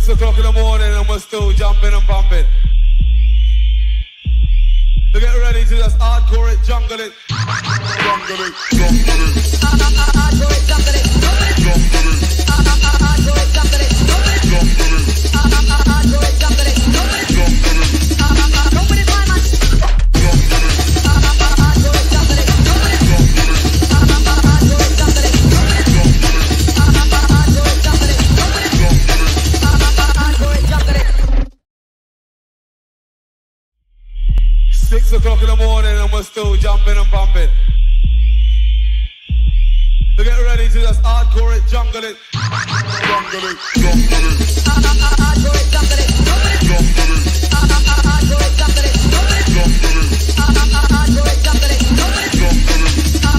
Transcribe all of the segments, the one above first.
6 o'clock in the morning and we're still jumping and bumping. So get ready to just hardcore it, jungle it. Jungle it, jungle it. Hardcore it, jungle it. Jungle it. Hardcore it, jungle it. Jungle it. Hardcore it, jungle it. Jungle it. Nobody find us. Jungle it. Hardcore it, jungle it. Jungle it. Hardcore it, jungle it. Jungle it. Hardcore it, jungle it. Hardcore it, jungle it. 6 o'clock in the morning and we're still jumping and bumping. So get ready to just hardcore it, jungle it. Jungle it, jungle it. Hardcore it, jungle it. Jungle it. Hardcore it, jungle it. Jungle it. Hardcore it, jungle it. Jungle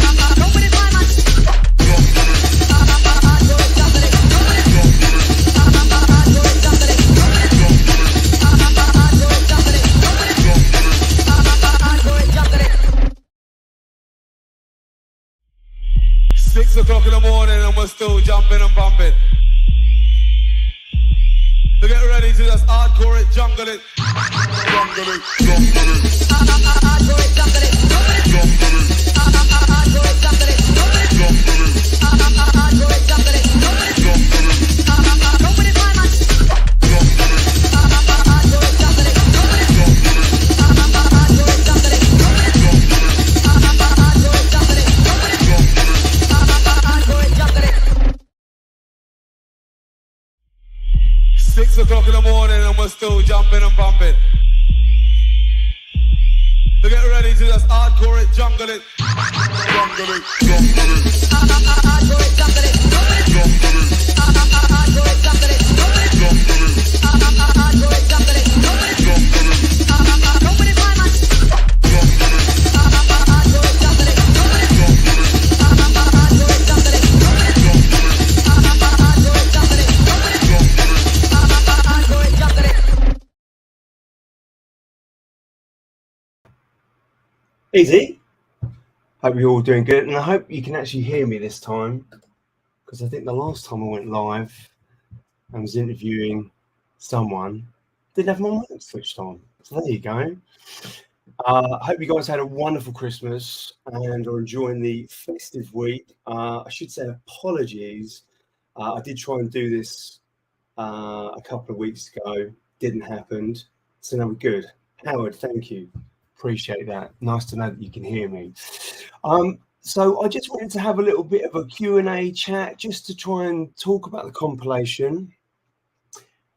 it. Nobody find us. Jungle it. Hardcore it, jungle it. Jungle it. Hardcore it, jungle it. Jungle it. Hardcore it, jungle it. Hardcore it, jungle it. 6 o'clock in the morning and we're still jumping and bumping. So get ready to just hardcore it, jungle it. Jungle it, jungle it. Hardcore it, jungle it. Jungle it. Hardcore it, jungle it. Jungle it. Hardcore it, jungle it. Jungle it. Nobody find us. Jungle it. Hardcore it, jungle it. Jungle it. Hardcore it, jungle it. Jungle it. Hardcore it, jungle it. Hardcore it, jungle it. 6 o'clock in the morning and we're still jumping and bumping. So get ready to just hardcore it, jungle it. Jungle it, jungle it. Hardcore it, jungle it. Jungle it. Hardcore it, jungle it. Jungle it. Hardcore it, jungle it. Jungle it. Nobody find us. Jungle it. Hardcore it, jungle it. Jungle it. Hardcore it, jungle it. Jungle it. Hardcore it, jungle it. Jungle it. Hardcore it, jungle it. Easy. Hope you're all doing good, and I hope you can actually hear me this time, because I think the last time I went live and was interviewing someone, didn't have my mic switched on. So there you go. I hope you guys had a wonderful Christmas and are enjoying the festive week. I should say apologies. I did try and do this a couple of weeks ago. Didn't happen. So now we're good. Howard, thank you. Appreciate that. Nice to know that you can hear me. So I just wanted to have a little bit of a Q&A chat just to try and talk about the compilation.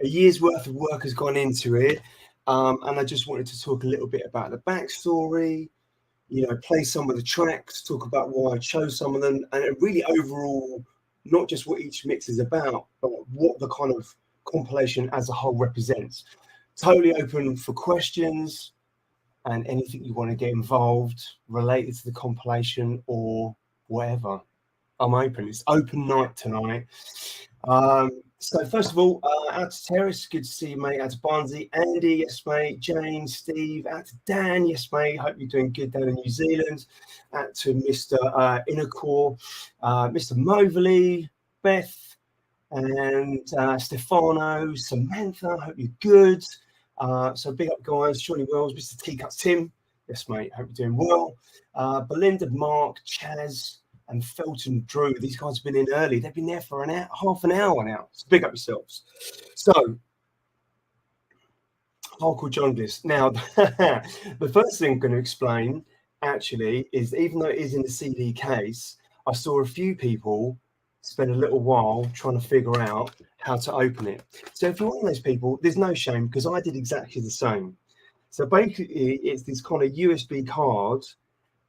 A year's worth of work has gone into it. And I just wanted to talk a little bit about the backstory, you know, play some of the tracks, talk about why I chose some of them, and really overall, not just what each mix is about, but what the kind of compilation as a whole represents. Totally open for questions and anything you want to get involved related to the compilation or whatever. I'm open. It's open night tonight. So first of all, out to Terrace, good to see you, mate. Out to Barnsley, Andy, yes, mate. Jane, Steve, out to Dan, yes, mate. Hope you're doing good down in New Zealand. Out to Mr. Innercore, Mr. Moverley, Beth, and Stefano, Samantha. Hope you're good. So big up, guys. Johnny Wells, Mr. Teacups, Tim, yes, mate. Hope you're doing well. Belinda, Mark, Chaz, and Felton Drew. These guys have been in early. They've been there for half an hour now. So big up yourselves. So, Hardcore Junglist. Now, the first thing I'm going to explain, actually, is even though it is in the CD case, I saw a few people spend a little while trying to figure out how to open it. So if you're one of those people, there's no shame, because I did exactly the same. So basically, it's this kind of USB card,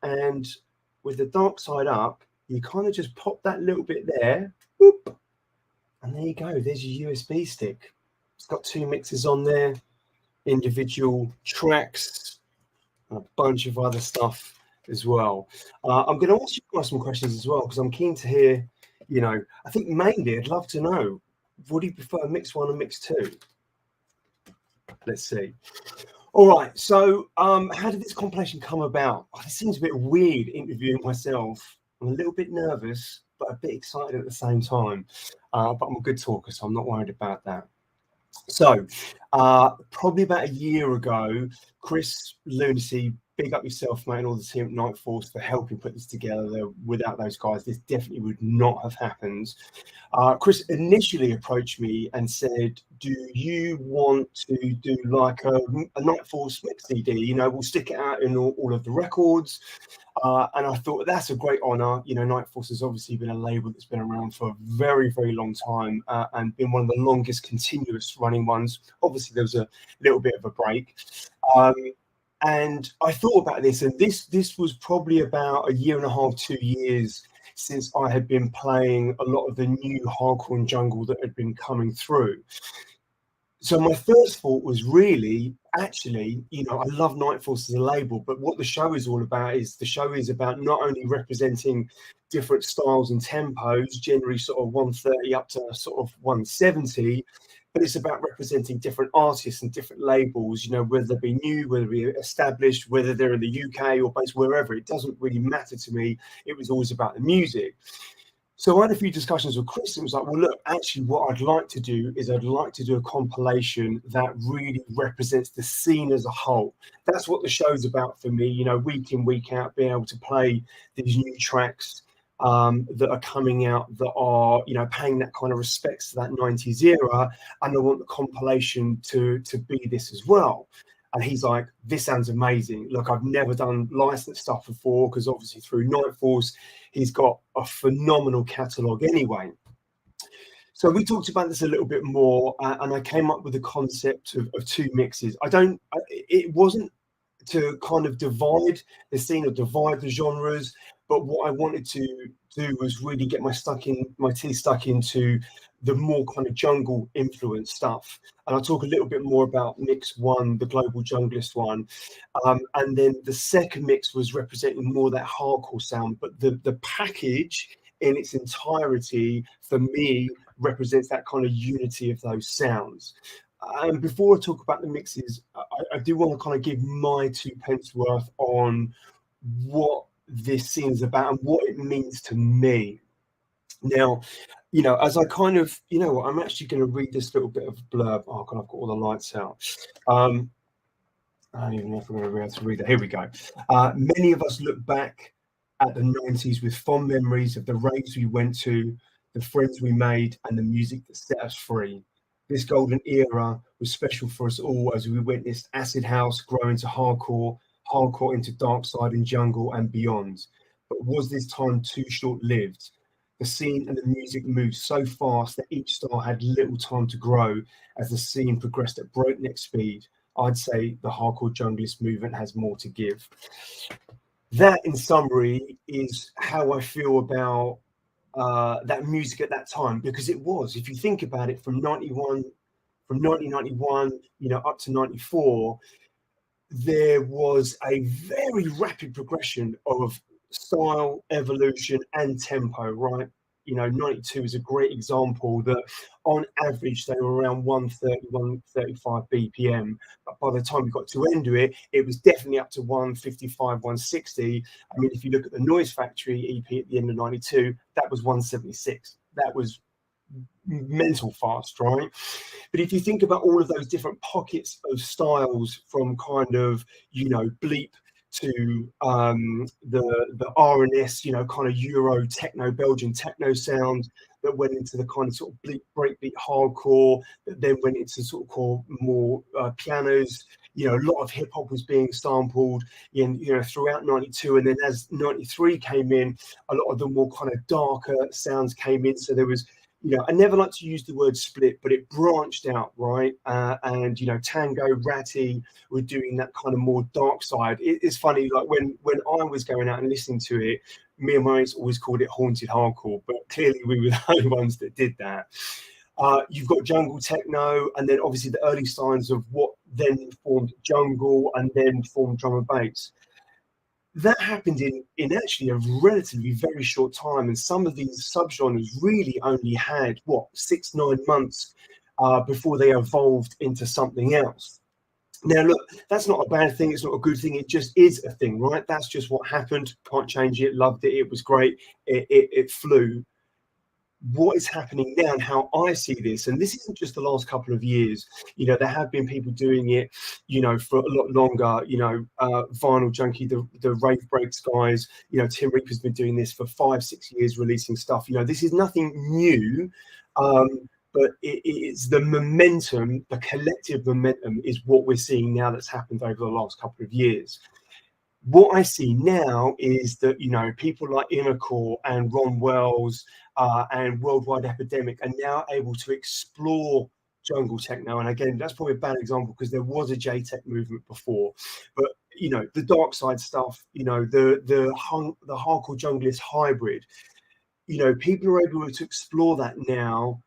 and with the dark side up, you kind of just pop that little bit there, whoop, and there you go. There's your USB stick. It's got 2 mixes on there, individual tracks, and a bunch of other stuff as well. I'm going to ask you guys some questions as well, because I'm keen to hear, you know, I think mainly I'd love to know, would you prefer mix 1 or mix 2? Let's see. All right, so how did this compilation come about? Oh, this seems a bit weird interviewing myself. I'm a little bit nervous, but a bit excited at the same time. But I'm a good talker, so I'm not worried about that. So, probably about a year ago, Chris Lunacy, big up yourself, mate, and all the team at Night Force for helping put this together. Without those guys, this definitely would not have happened. Chris initially approached me and said, "Do you want to do like a Night Force mix CD? You know, we'll stick it out in all of the records." And I thought that's a great honor. You know, Night Force has obviously been a label that's been around for a very, very long time and been one of the longest continuous running ones. Obviously, there was a little bit of a break. And I thought about this, and this was probably about a year and a half, 2 years since I had been playing a lot of the new hardcore and jungle that had been coming through. So my first thought was really, actually, you know, I love Night Force as a label, but what the show is all about is the show is about not only representing different styles and tempos, generally sort of 130 up to sort of 170, but it's about representing different artists and different labels, you know, whether they be new, whether they be established, whether they're in the UK or based wherever, it doesn't really matter to me. It was always about the music. So I had a few discussions with Chris and was like, well, look, actually what I'd like to do is I'd like to do a compilation that really represents the scene as a whole. That's what the show's about for me, you know, week in, week out, being able to play these new tracks that are coming out that are, you know, paying that kind of respects to that 90s era. And I want the compilation to be this as well. And he's like, this sounds amazing. Look, I've never done licensed stuff before because obviously through Night Force, he's got a phenomenal catalogue anyway. So we talked about this a little bit more and I came up with the concept of two mixes. It wasn't to kind of divide the scene or divide the genres, but what I wanted to do was really get my teeth stuck into the more kind of jungle influence stuff. And I'll talk a little bit more about mix one, the global junglist one. And then the second mix was representing more that hardcore sound, but the package in its entirety for me represents that kind of unity of those sounds. And before I talk about the mixes, I do want to kind of give my 2 pence worth on what this scene is about and what it means to me. Now, you know, as I kind of, you know what, I'm actually going to read this little bit of blurb. Oh, God, I've got all the lights out. I don't even know if I'm going to be able to read it. Here we go. Many of us look back at the 90s with fond memories of the raves we went to, the friends we made, and the music that set us free. This golden era was special for us all as we witnessed acid house grow into hardcore, hardcore into dark side and jungle and beyond. But was this time too short-lived? The scene and the music moved so fast that each style had little time to grow as the scene progressed at breakneck speed. I'd say the hardcore junglist movement has more to give. That, in summary, is how I feel about that music at that time, because it was, if you think about it, from 1991, you know, up to 94, there was a very rapid progression of style, evolution, and tempo, right? You know, 92 is a great example that on average they were around 130, 135 BPM. But by the time we got to end of it, it was definitely up to 155, 160. I mean, if you look at the Noise Factory EP at the end of 92, that was 176. That was mental fast, right? But if you think about all of those different pockets of styles from kind of, you know, bleep to the R&S, you know, kind of Euro techno, Belgian techno sound that went into the kind of sort of bleep, breakbeat hardcore, that then went into sort of more pianos. You know, a lot of hip hop was being sampled in, you know, throughout 92. And then as 93 came in, a lot of the more kind of darker sounds came in. So there was, you know, I never like to use the word split, but it branched out, right? And, you know, Tango, Ratty were doing that kind of more dark side. It's funny, like when I was going out and listening to it, me and my mates always called it haunted hardcore, but clearly we were the only ones that did that. You've got jungle techno, and then obviously the early signs of what then formed jungle and then formed drum and bass. That happened in actually a relatively very short time, and some of these subgenres really only had 6-9 months before they evolved into something else. Now look, that's not a bad thing, it's not a good thing, it just is a thing, right? That's just what happened. Can't change it. Loved it, it was great, it flew. what is happening now and how I see this, and this isn't just the last couple of years, you know, there have been people doing it, you know, for a lot longer, you know, Vinyl Junkie, the Rave Breaks guys, you know, Tim Reaper's been doing this for 5-6 years, releasing stuff, you know, this is nothing new, but it's the momentum, the collective momentum is what we're seeing now that's happened over the last couple of years. What I see now is that, you know, people like Innercore and Ron Wells and Worldwide Epidemic are now able to explore jungle techno. And again, that's probably a bad example because there was a J-Tech movement before. But, you know, the dark side stuff, you know, the hardcore junglist hybrid, you know, people are able to explore that now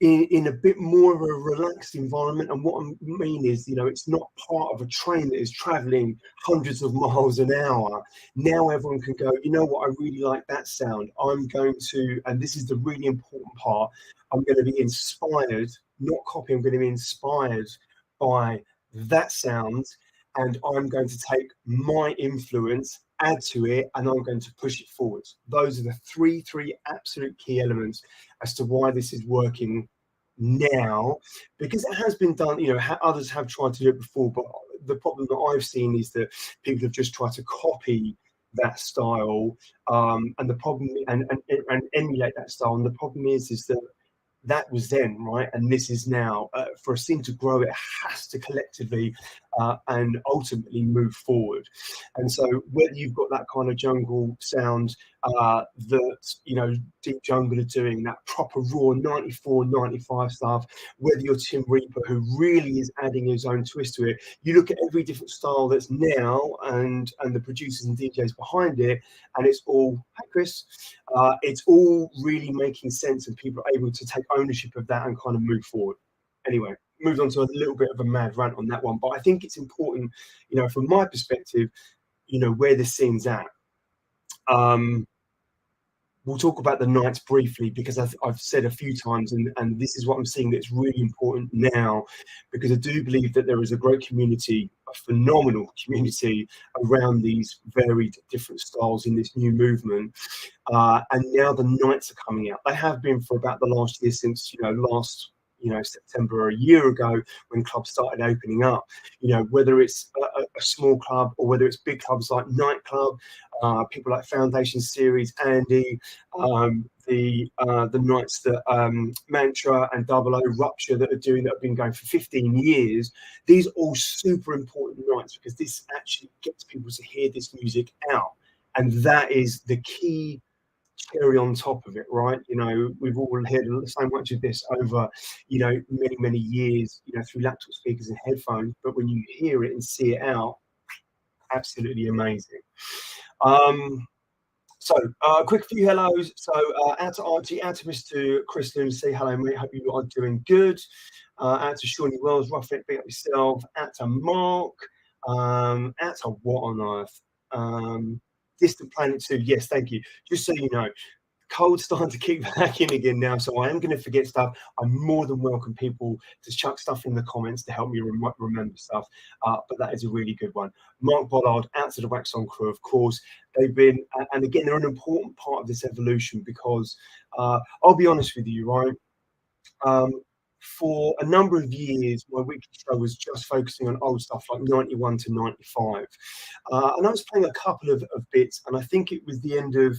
in a bit more of a relaxed environment. And what I mean is, you know, it's not part of a train that is traveling hundreds of miles an hour. Now everyone can go, you know what, I really like that sound. I'm going to, and this is the really important part, I'm going to be inspired, not copy, I'm going to be inspired by that sound. And I'm going to take my influence, add to it, and I'm going to push it forward. Those are the three absolute key elements as to why this is working now, because it has been done, you know, others have tried to do it before, but the problem that I've seen is that people have just tried to copy that style, and the problem and emulate that style, and the problem is that that was then, right, and this is now. For a scene to grow, it has to collectively and ultimately move forward. And so whether you've got that kind of jungle sound that, you know, Deep Jungle are doing, that proper raw 94 95 stuff, whether you're Tim Reaper, who really is adding his own twist to it, you look at every different style that's now and the producers and DJs behind it, and it's all, hey Chris, it's all really making sense, and people are able to take ownership of that and kind of move forward. Anyway, moved on to a little bit of a mad rant on that one, but I think it's important, you know, from my perspective, you know, where the scene's at. We'll talk about the nights briefly because I've said a few times, and this is what I'm seeing that's really important now, because I do believe that there is a great community, a phenomenal community around these varied different styles in this new movement. And now the nights are coming out. They have been for about the last year, since, you know, last, you know, September a year ago when clubs started opening up, you know, whether it's a small club or whether it's big clubs like Nightclub, people like Foundation Series, Andy, the nights that Mantra and Double O, Rupture that have been going for 15 years. These are all super important nights because this actually gets people to hear this music out. And that is the key cherry on top of it, right? You know, we've all heard so much of this over, you know, many years, you know, through laptop speakers and headphones, but when you hear it and see it out, absolutely amazing. So quick few hellos. So out to Archie, out to Mr. Chris Loon, say hello mate, hope you are doing good. Out to Shawnee Wells, rough it, big up yourself. Out to Mark, out to what on earth? Distant Planet 2, yes, thank you. Just so you know, cold's starting to kick back in again now, so I am going to forget stuff. I'm more than welcome people to chuck stuff in the comments to help me remember stuff, but that is a really good one. Mark Bollard, out to the Wax On crew, of course. They've been, and again, they're an important part of this evolution because I'll be honest with you, right? For a number of years, my weekly show was just focusing on old stuff like 91 to 95. And I was playing a couple of bits, and I think it was the end of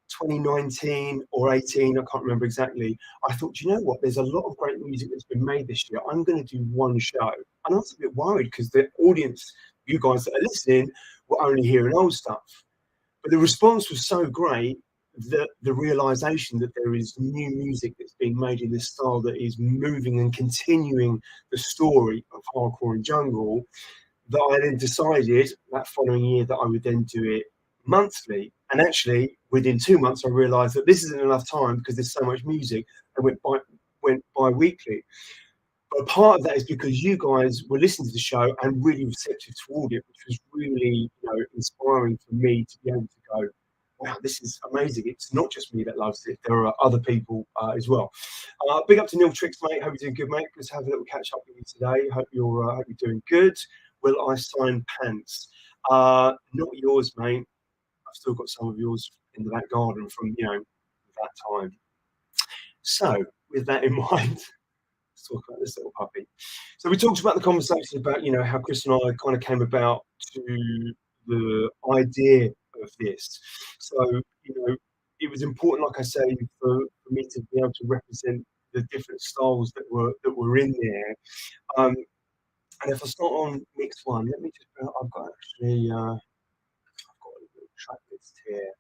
2019 or 18, I can't remember exactly. I thought, you know what, there's a lot of great music that's been made this year. I'm going to do one show. And I was a bit worried because the audience, you guys that are listening, were only hearing old stuff. But the response was so great that the realization that there is new music that's being made in this style that is moving and continuing the story of hardcore and jungle, that I then decided that following year that I would then do it monthly. And actually, within 2 months, I realized that this isn't enough time because there's so much music, and went bi-weekly. But part of that is because you guys were listening to the show and really receptive toward it, which was really, you know, inspiring for me to be able to go, wow, this is amazing. It's not just me that loves it. There are other people as well. Big up to Neil Tricks, mate. Hope you're doing good, mate. Let's have a little catch up with you today. Hope you're doing good. Will I sign pants? Not yours, mate. I've still got some of yours in the back garden from, you know, that time. So, with that in mind, let's talk about this little puppy. So we talked about the conversation about, you know, how Chris and I kind of came about to the idea of this. So, you know, it was important, like I say, for me to be able to represent the different styles that were in there. And if I start on mix one, let me just, I've got actually, I've got a little track list here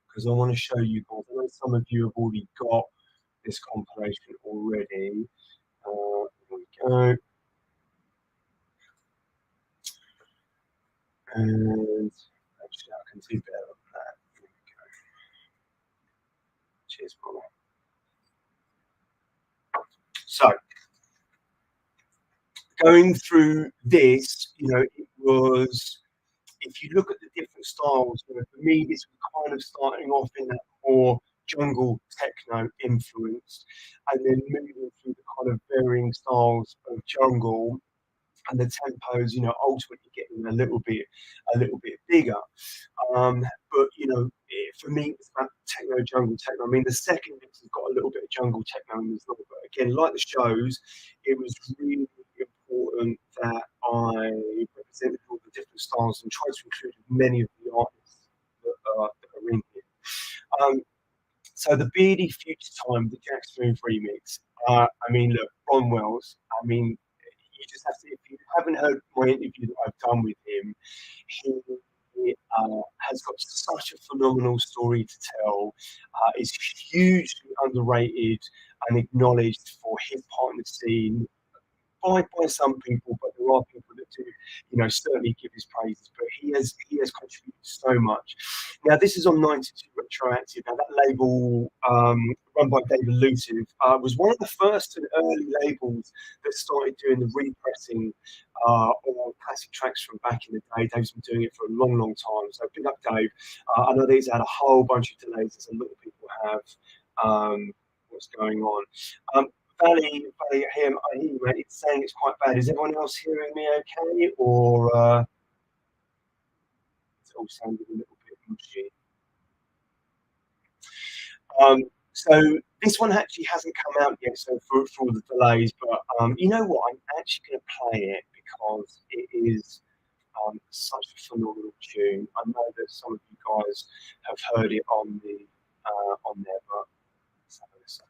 because I want to show you guys. I know some of you have already got this compilation already. Here we go. And actually, I can do better than that. Here we go. Cheers, brother. So, going through this, you know, it was, if you look at the different styles, you know, for me, this was kind of starting off in that more jungle techno influence, and then moving through the kind of varying styles of jungle and the tempos, you know, ultimately getting a little bit bigger. But you know, for me, it's about techno, jungle, techno. I mean, the second mix has got a little bit of jungle techno in as well. But again, like the shows, it was really important that I represented all the different styles and tried to include many of the artists that are in here. So the Beardy Future Time, the Jack Smooth remix. I mean, look, Ron Wells. I mean, you just have to. If you haven't heard my interview that I've done with him, he has got such a phenomenal story to tell. Is hugely underrated and acknowledged for his part in the scene by some people, but there are people that do, you know, certainly give his praises. But he has contributed so much. Now this is on 92 Retroactive. Now that label, run by David Lutiv, was one of the first and early labels that started doing the repressing on classic tracks from back in the day. Dave's been doing it for a long, long time. So big up, Dave. I know he's had a whole bunch of delays, as a lot of people have. What's going on? Valley, him, I hear you, mate. It's saying it's quite bad. Is everyone else hearing me okay, or it's all sounding a little bit mushy? So this one actually hasn't come out yet, so for all the delays. But you know what? I'm actually going to play it because it is such a phenomenal tune. I know that some of you guys have heard it on there, but let's have a listen.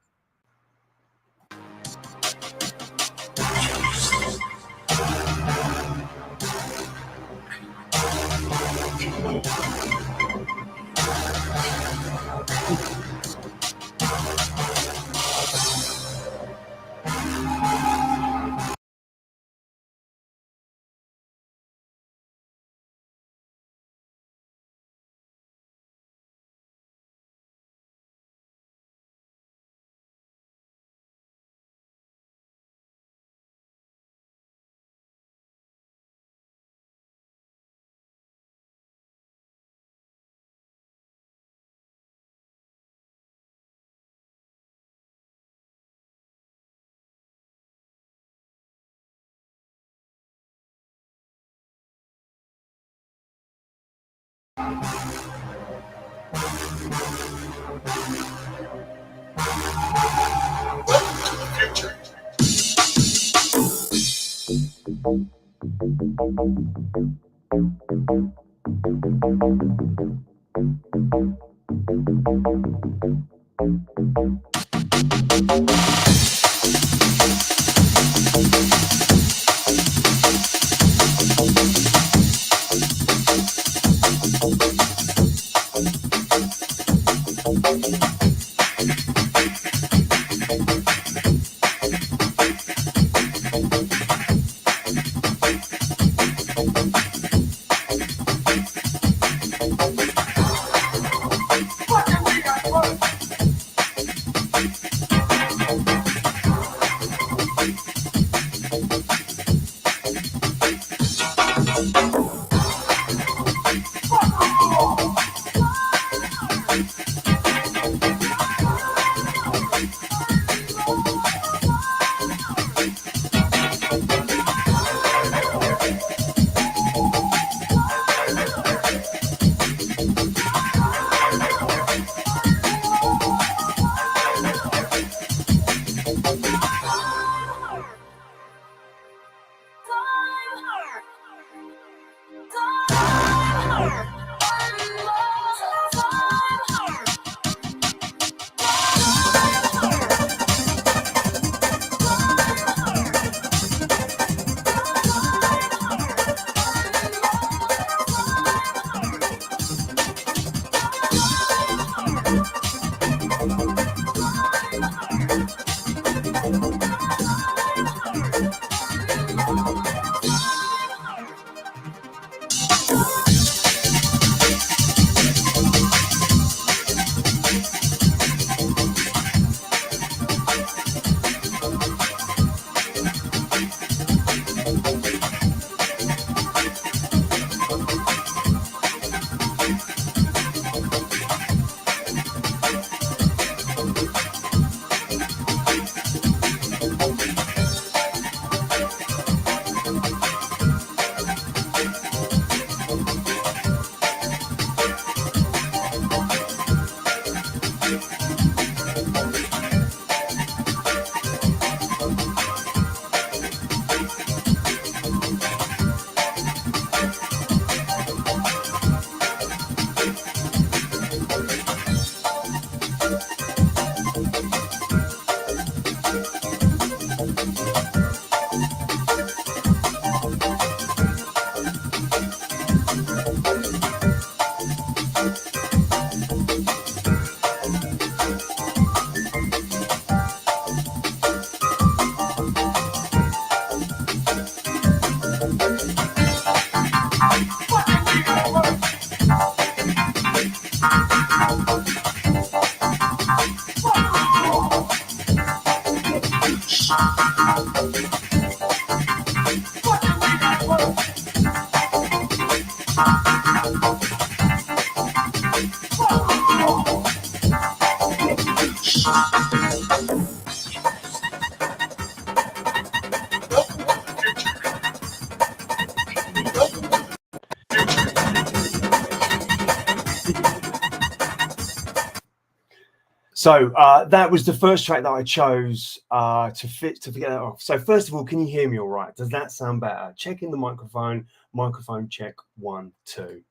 So that was the first track that I chose to get that off. So first of all, can you hear me all right? Does that sound better? Checking the microphone. Microphone check 1 2.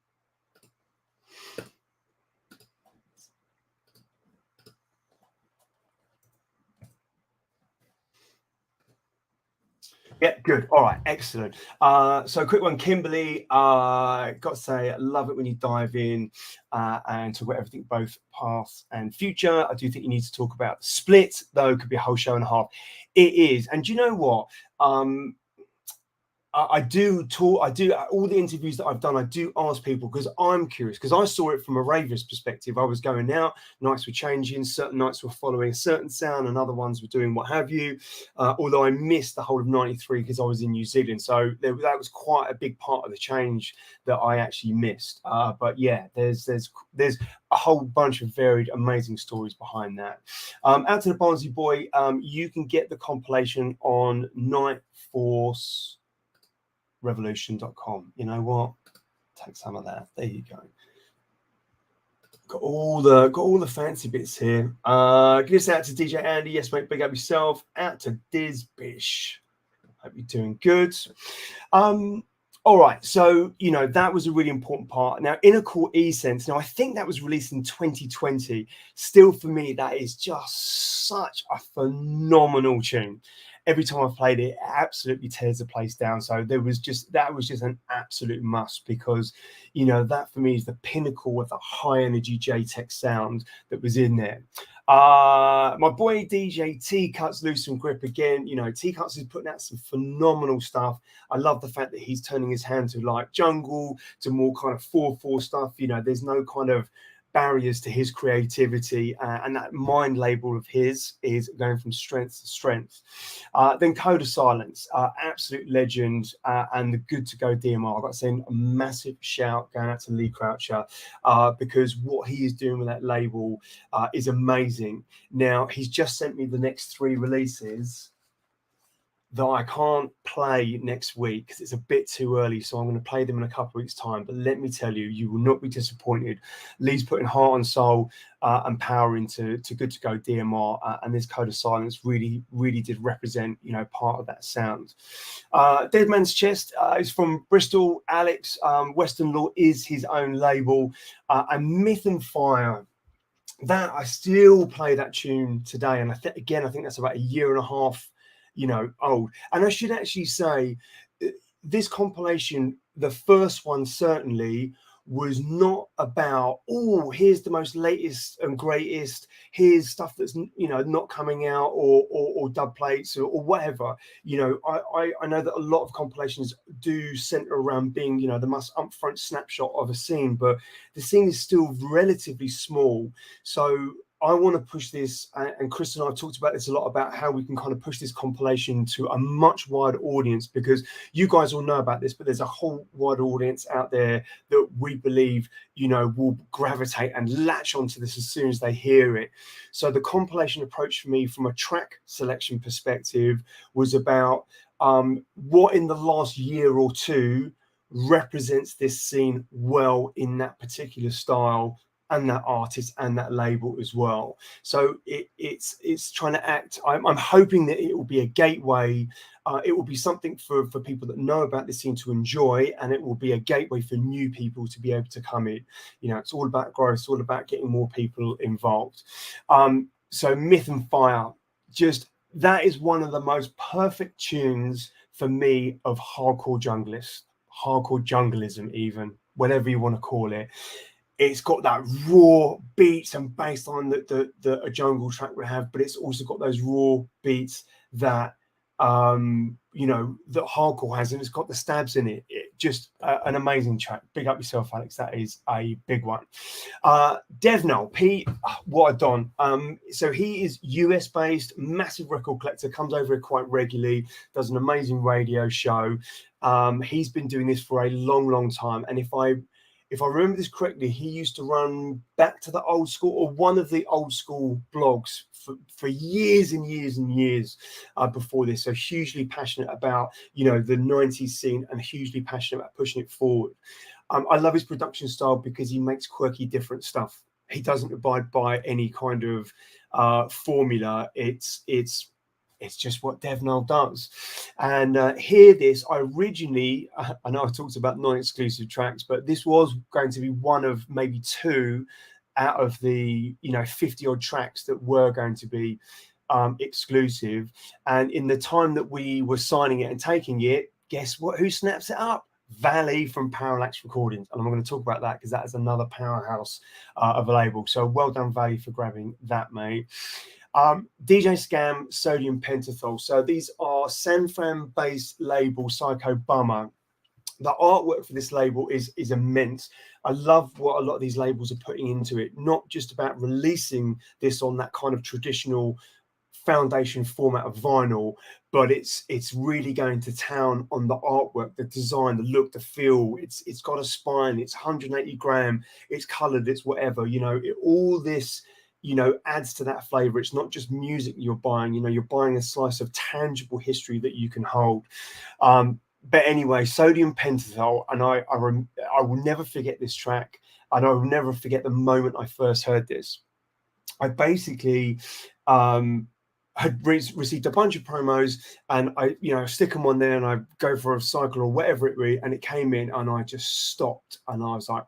Yeah, good. All right, excellent. So quick one, Kimberly. Got to say, I love it when you dive in and talk about everything, both past and future. I do think you need to talk about the split, though. It could be a whole show and a half. It is, and do you know what? I do talk. I do all the interviews that I've done. I do ask people because I'm curious, because I saw it from a raver's perspective. I was going out, nights were changing, certain nights were following a certain sound, and other ones were doing what have you. Although I missed the whole of '93 because I was in New Zealand, so that was quite a big part of the change that I actually missed. But yeah, there's a whole bunch of varied, amazing stories behind that. Out to the Barnsley boy, you can get the compilation on nightforcerevolution.com. You know what? Take some of that. There you go. Got all the fancy bits here. Give this out to DJ Andy. Yes, mate. Big up yourself. Out to Diz Bish. Hope you're doing good. All right, so that was a really important part. Now, Inner Core E-Sense. Now, I think that was released in 2020. Still, for me, that is just such a phenomenal tune. Every time I've played it, it absolutely tears the place down. So that was just an absolute must, because that for me is the pinnacle of the high energy J-Tech sound that was in there. My boy DJ T Cuts Loose and Grip again. T Cuts is putting out some phenomenal stuff. I love the fact that he's turning his hand to like jungle, to more kind of 4/4 stuff. There's no kind of barriers to his creativity, and that mind label of his is going from strength to strength. Then Code of Silence, absolute legend, and the Good to Go DMR. I've got to send a massive shout going out to Lee Croucher, because what he is doing with that label is amazing. Now, he's just sent me the next 3 releases that I can't play next week because it's a bit too early, so I'm going to play them in a couple of weeks' time. But let me tell you, you will not be disappointed. Lee's putting heart and soul and power into Good to Go DMR, and this Code of Silence really, really did represent, part of that sound. Dead Man's Chest is from Bristol. Alex, Western Law is his own label, and Myth and Fire. That I still play that tune today, and I think that's about a year and a half old. And I should actually say, this compilation, the first one certainly, was not about, here's the most latest and greatest, here's stuff that's not coming out, or dub plates or whatever. I know that a lot of compilations do center around being the most upfront snapshot of a scene, but the scene is still relatively small. So I want to push this, and Chris and I have talked about this a lot, about how we can kind of push this compilation to a much wider audience, because you guys all know about this, but there's a whole wider audience out there that we believe, will gravitate and latch onto this as soon as they hear it. So the compilation approach for me, from a track selection perspective, was about what in the last year or two represents this scene well in that particular style, and that artist and that label as well. So it's trying to act. I'm hoping that it will be a gateway. It will be something for people that know about this scene to enjoy, and it will be a gateway for new people to be able to come in. It's all about growth. It's all about getting more people involved. So Myth and Fire, that is one of the most perfect tunes for me of hardcore junglist, hardcore junglism, even, whatever you want to call it. It's got that raw beats and bass line that a jungle track would have, but it's also got those raw beats that that hardcore has, and it's got the stabs in it. Just an amazing track. Big up yourself, Alex. That is a big one. Devnal Pete, what a don. So he is US based, massive record collector, comes over here quite regularly, does an amazing radio show. He's been doing this for a long time, and if I remember this correctly, he used to run back to the old school, or one of the old school blogs for years and years and years before this. So hugely passionate about, you know, the 90s scene, and hugely passionate about pushing it forward. I love his production style because he makes quirky, different stuff. He doesn't abide by any kind of formula. It's just what Dev Null does. And hear this, I originally, I know I talked about non-exclusive tracks, but this was going to be one of maybe 2 out of the, you know, 50 odd tracks that were going to be exclusive. And in the time that we were signing it and taking it, guess what? Who snaps it up? Valley from Parallax Recordings. And I'm going to talk about that because that is another powerhouse of a label. So well done, Valley, for grabbing that, mate. DJ Scam, Sodium Pentothal. So these are San Fran based label Psycho Bummer. The artwork for this label is immense. I love what a lot of these labels are putting into it, not just about releasing this on that kind of traditional foundation format of vinyl, but it's really going to town on the artwork, the design, the look, the feel. It's got a spine, it's 180 gram, it's colored, it's whatever, you know, all this, you know, adds to that flavor. It's not just music you're buying, you know, you're buying a slice of tangible history that you can hold. But anyway, Sodium Pentothal, and I will never forget this track, and I will never forget the moment I first heard this. I basically had received a bunch of promos, and I, you know, stick them on there, and I go for a cycle or whatever it be, and it came in, and I just stopped, and I was like,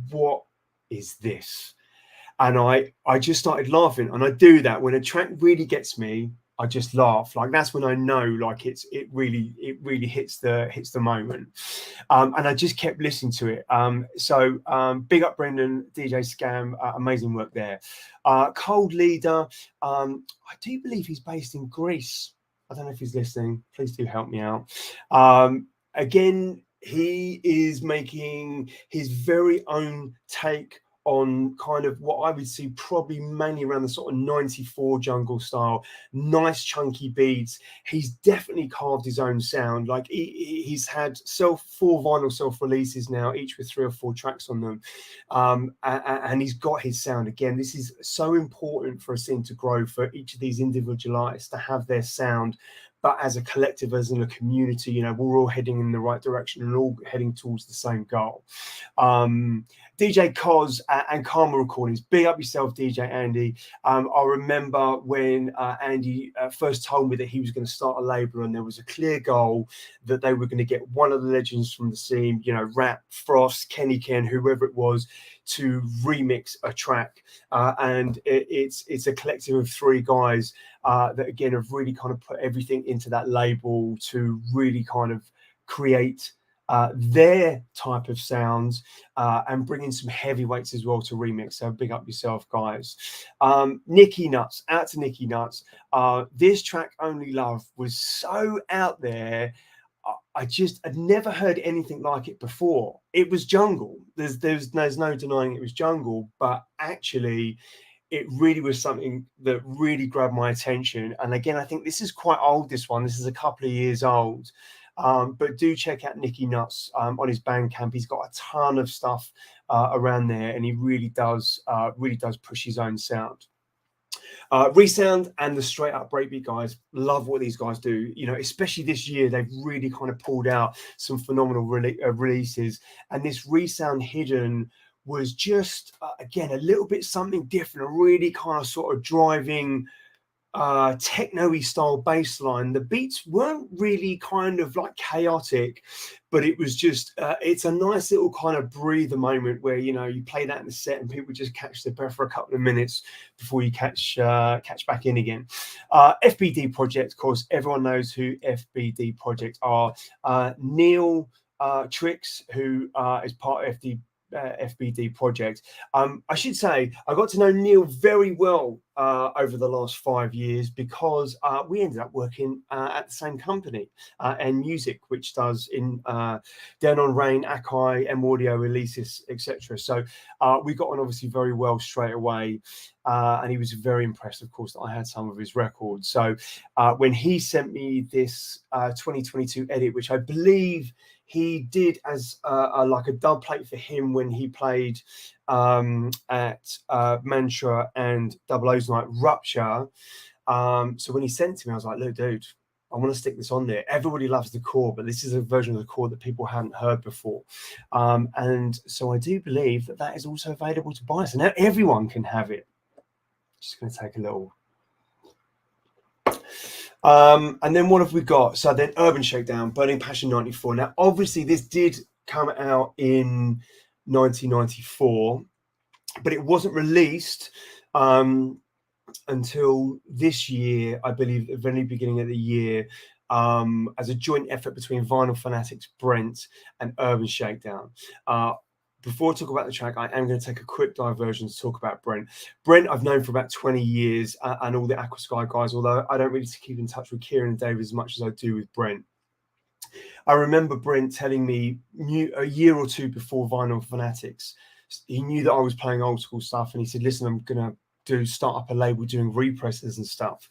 what is this? And I just started laughing, and I do that when a track really gets me. I just laugh. Like, that's when I know, like, it really hits the moment. And I just kept listening to it. So big up Brendan, DJ Scam, amazing work there. Cold Leader, I do believe he's based in Greece. I don't know if he's listening. Please do help me out. Again, he is making his very own take on kind of what I would see probably mainly around the sort of 94 jungle style, nice chunky beats. He's definitely carved his own sound. Like he's had 4 vinyl self-releases now, each with 3 or 4 tracks on them. And he's got his sound. Again, this is so important for a scene to grow, for each of these individual artists to have their sound. But as a collective, as in a community, you know, we're all heading in the right direction and all heading towards the same goal. DJ Cos and Karma Recordings, big up yourself, DJ Andy. I remember when Andy first told me that he was going to start a label, and there was a clear goal that they were going to get one of the legends from the scene, you know, Rap, Frost, Kenny Ken, whoever it was, to remix a track. And it's a collective of 3 guys that, again, have really kind of put everything into that label to really kind of create their type of sounds, and bring in some heavyweights as well to remix. So big up yourself, guys. Nicky Nuts, out to Nicky Nuts. This track, Only Love, was so out there. I'd never heard anything like it before. It was jungle. There's no denying it was jungle, but actually it really was something that really grabbed my attention. And again, I think this is quite old, this one. This is a couple of years old. But do check out Nicky Nuts on his Bandcamp. He's got a ton of stuff around there, and he really does push his own sound. Resound and the straight up breakbeat guys, love what these guys do. You know, especially this year, they've really kind of pulled out some phenomenal releases. And this Resound Hidden was just again a little bit something different, a really kind of sort of driving techno-y style bass line. The beats weren't really kind of like chaotic, but it was just it's a nice little kind of breather moment where, you know, you play that in the set and people just catch their breath for a couple of minutes before you catch back in again. FBD Project, of course, everyone knows who FBD Project are. Neil Tricks, who is part of FBD project. I should say I got to know Neil very well over the last 5 years because we ended up working at the same company, and music, which does in Down on Rain, Akai, M Audio, Elysis, etc. So we got on obviously very well straight away, and he was very impressed, of course, that I had some of his records. So when he sent me this 2022 edit, which I believe he did as like a dub plate for him when he played at Mantra and Double O's Night Rupture. So when he sent to me, I was like, look, dude, I want to stick this on there. Everybody loves the core, but this is a version of the core that people hadn't heard before. And so I do believe that that is also available to buy. So now everyone can have it. Just going to take a little. And then what have we got? So then Urban Shakedown, Burning Passion 94. Now, obviously, this did come out in 1994, but it wasn't released until this year, I believe, at the very beginning of the year, as a joint effort between Vinyl Fanatics Brent and Urban Shakedown. Before I talk about the track, I am going to take a quick diversion to talk about Brent. Brent, I've known for about 20 years, and all the Aqua Sky guys, although I don't really keep in touch with Kieran and Dave as much as I do with Brent. I remember Brent telling me a year or two before Vinyl Fanatics, he knew that I was playing old school stuff, and he said, listen, I'm going to start up a label doing represses and stuff.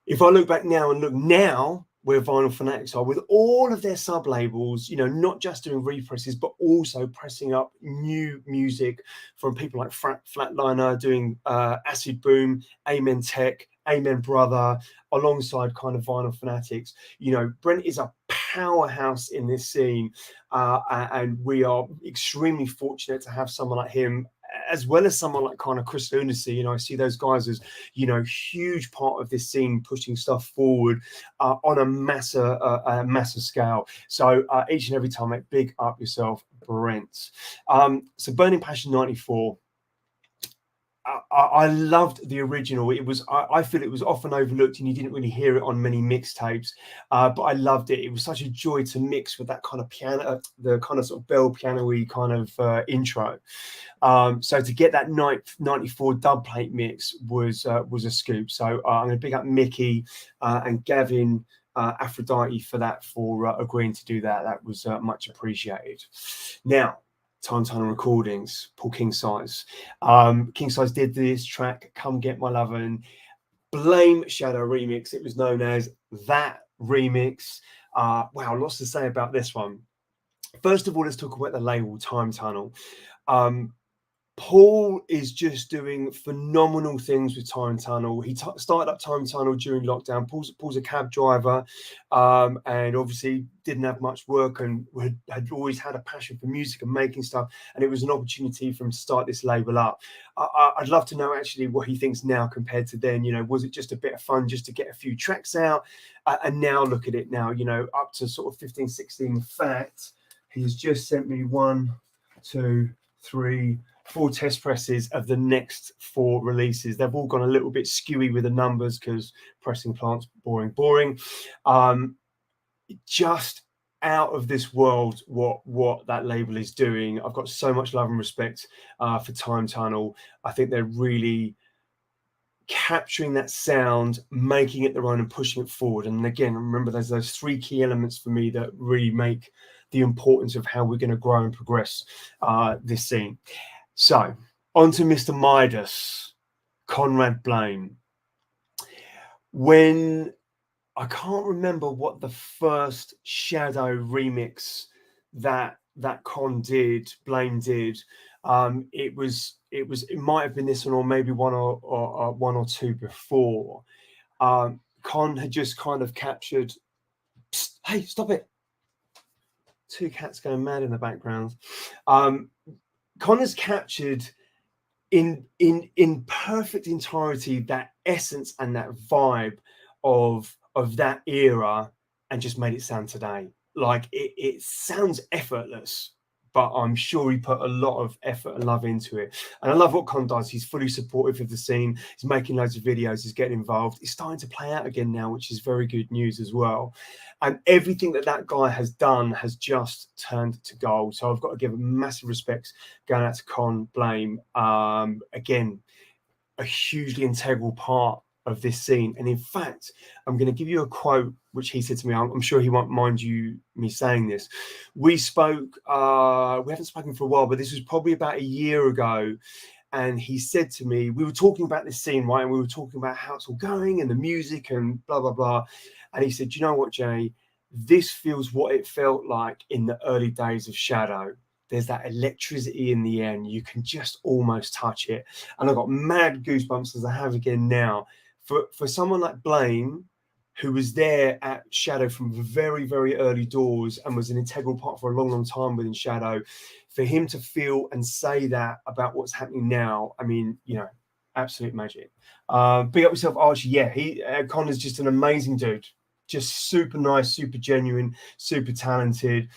If I look back now and look now where Vinyl Fanatics are, with all of their sub labels, you know, not just doing represses, but also pressing up new music from people like Flatliner, doing Acid Boom, Amen Tech, Amen Brother, alongside kind of Vinyl Fanatics. You know, Brent is a powerhouse in this scene, and we are extremely fortunate to have someone like him, as well as someone like kind of Chris Lunacy. You know, I see those guys as, you know, huge part of this scene, pushing stuff forward on a massive scale. So each and every time, like, big up yourself, Brent. So Burning Passion 94. I loved the original. It was, I feel it was often overlooked, and you didn't really hear it on many mixtapes, but I loved it. It was such a joy to mix with that kind of piano, the kind of sort of bell piano-y kind of intro. So to get that 94 dub plate mix was a scoop. So I'm going to big up Mickey and Gavin Aphrodite for that, for agreeing to do that. That was much appreciated. Now, Time Tunnel Recordings, Paul King Size. King Size did this track, Come Get My Lovin', Blame Shadow remix. It was known as that remix. Wow, lots to say about this one. First of all, let's talk about the label Time Tunnel. Paul is just doing phenomenal things with Time Tunnel. He started up Time Tunnel during lockdown. Paul's a cab driver, and obviously didn't have much work, and had always had a passion for music and making stuff. And it was an opportunity for him to start this label up. I'd love to know actually what he thinks now compared to then. You know, was it just a bit of fun just to get a few tracks out? And now look at it now, you know, up to sort of 15, 16. In fact, he's just sent me 1, 2, 3, 4 test presses of the next 4 releases. They've all gone a little bit skewy with the numbers because pressing plants, boring. Just out of this world what that label is doing. I've got so much love and respect for Time Tunnel. I think they're really capturing that sound, making it their own and pushing it forward. And again, remember, there's those 3 key elements for me that really make the importance of how we're going to grow and progress this scene. So, on to Mr. Midas, Conrad Blame. When I can't remember what the first Shadow remix that Blame did. It might have been this one, or maybe one or two before. Con had just kind of captured. Psst, hey, stop it! 2 cats going mad in the background. Connor's captured in perfect entirety that essence and that vibe of that era, and just made it sound today. Like it sounds effortless, but I'm sure he put a lot of effort and love into it. And I love what Con does. He's fully supportive of the scene. He's making loads of videos. He's getting involved. It's starting to play out again now, which is very good news as well. And everything that guy has done has just turned to gold. So I've got to give massive respects going out to Con Blame. Again, a hugely integral part of this scene. And in fact, I'm going to give you a quote which he said to me. I'm sure he won't mind me saying this. We spoke, we haven't spoken for a while, but this was probably about a year ago. And he said to me, we were talking about this scene, right? And we were talking about how it's all going and the music and blah, blah, blah. And he said, you know what, Jay, this feels what it felt like in the early days of Shadow. There's that electricity in the end. You can just almost touch it. And I got mad goosebumps as I have again now. For someone like Blame, who was there at Shadow from very, very early doors and was an integral part for a long, long time within Shadow, for him to feel and say that about what's happening now, I mean, you know, absolute magic. Big up yourself, Archie. Yeah, Connor's just an amazing dude. Just super nice, super genuine, super talented.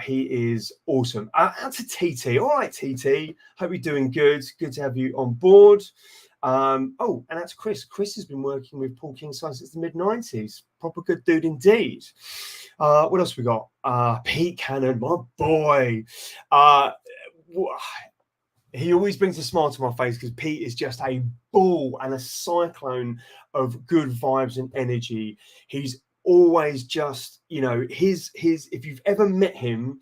He is awesome. Out to TT. All right, TT. Hope you're doing good. Good to have you on board. Oh, and that's Chris. Chris has been working with Paul King-Sign since the mid-90s. Proper good dude indeed. What else we got? Pete Cannon, my boy. He always brings a smile to my face because Pete is just a ball and a cyclone of good vibes and energy. He's always just, you know, his if you've ever met him,